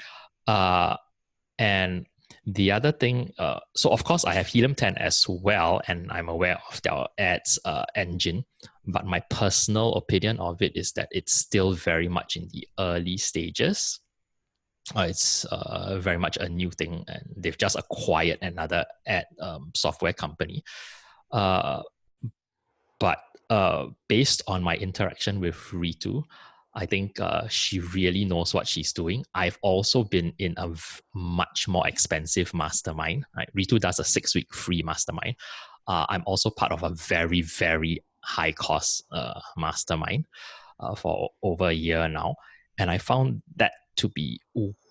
And the other thing, so of course I have Helium 10 as well, and I'm aware of their ads engine, but my personal opinion of it is that it's still very much in the early stages. It's very much a new thing, and they've just acquired another ad software company. But based on my interaction with Ritu, I think she really knows what she's doing. I've also been in a much more expensive mastermind. Right? Ritu does a 6-week free mastermind. I'm also part of a very, very high cost mastermind for over a year now. And I found that to be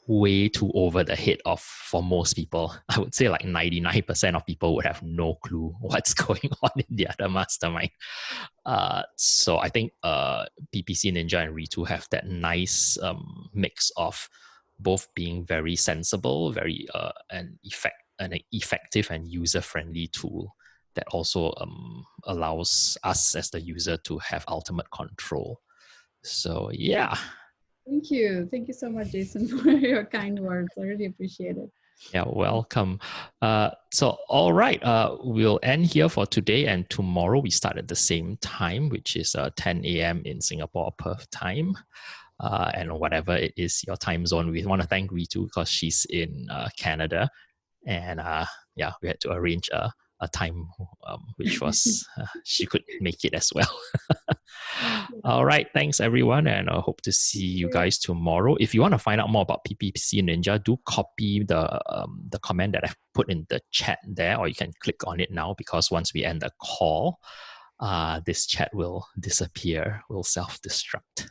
way too over the head for most people. I would say like 99% of people would have no clue what's going on in the other mastermind. So I think PPC Ninja and Ritu have that nice mix of both being very sensible, very an effective and user-friendly tool that also allows us as the user to have ultimate control. So yeah. Thank you. Thank you so much, Jason, for your kind words. I really appreciate it. Yeah, welcome. So, all right, we'll end here for today, and tomorrow we start at the same time, which is 10 a.m. in Singapore, Perth time, and whatever it is your time zone. We want to thank Ritu because she's in Canada, and yeah, we had to arrange a time which was she could make it as well. All right, thanks everyone, and I hope to see you guys tomorrow. If you want to find out more about PPC Ninja, do copy the comment that I've put in the chat there, or you can click on it now, because once we end the call, this chat will disappear, will self-destruct.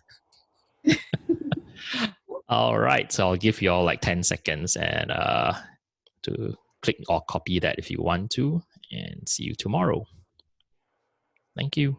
All right, so I'll give you all like 10 seconds and to click or copy that if you want to, and see you tomorrow. Thank you.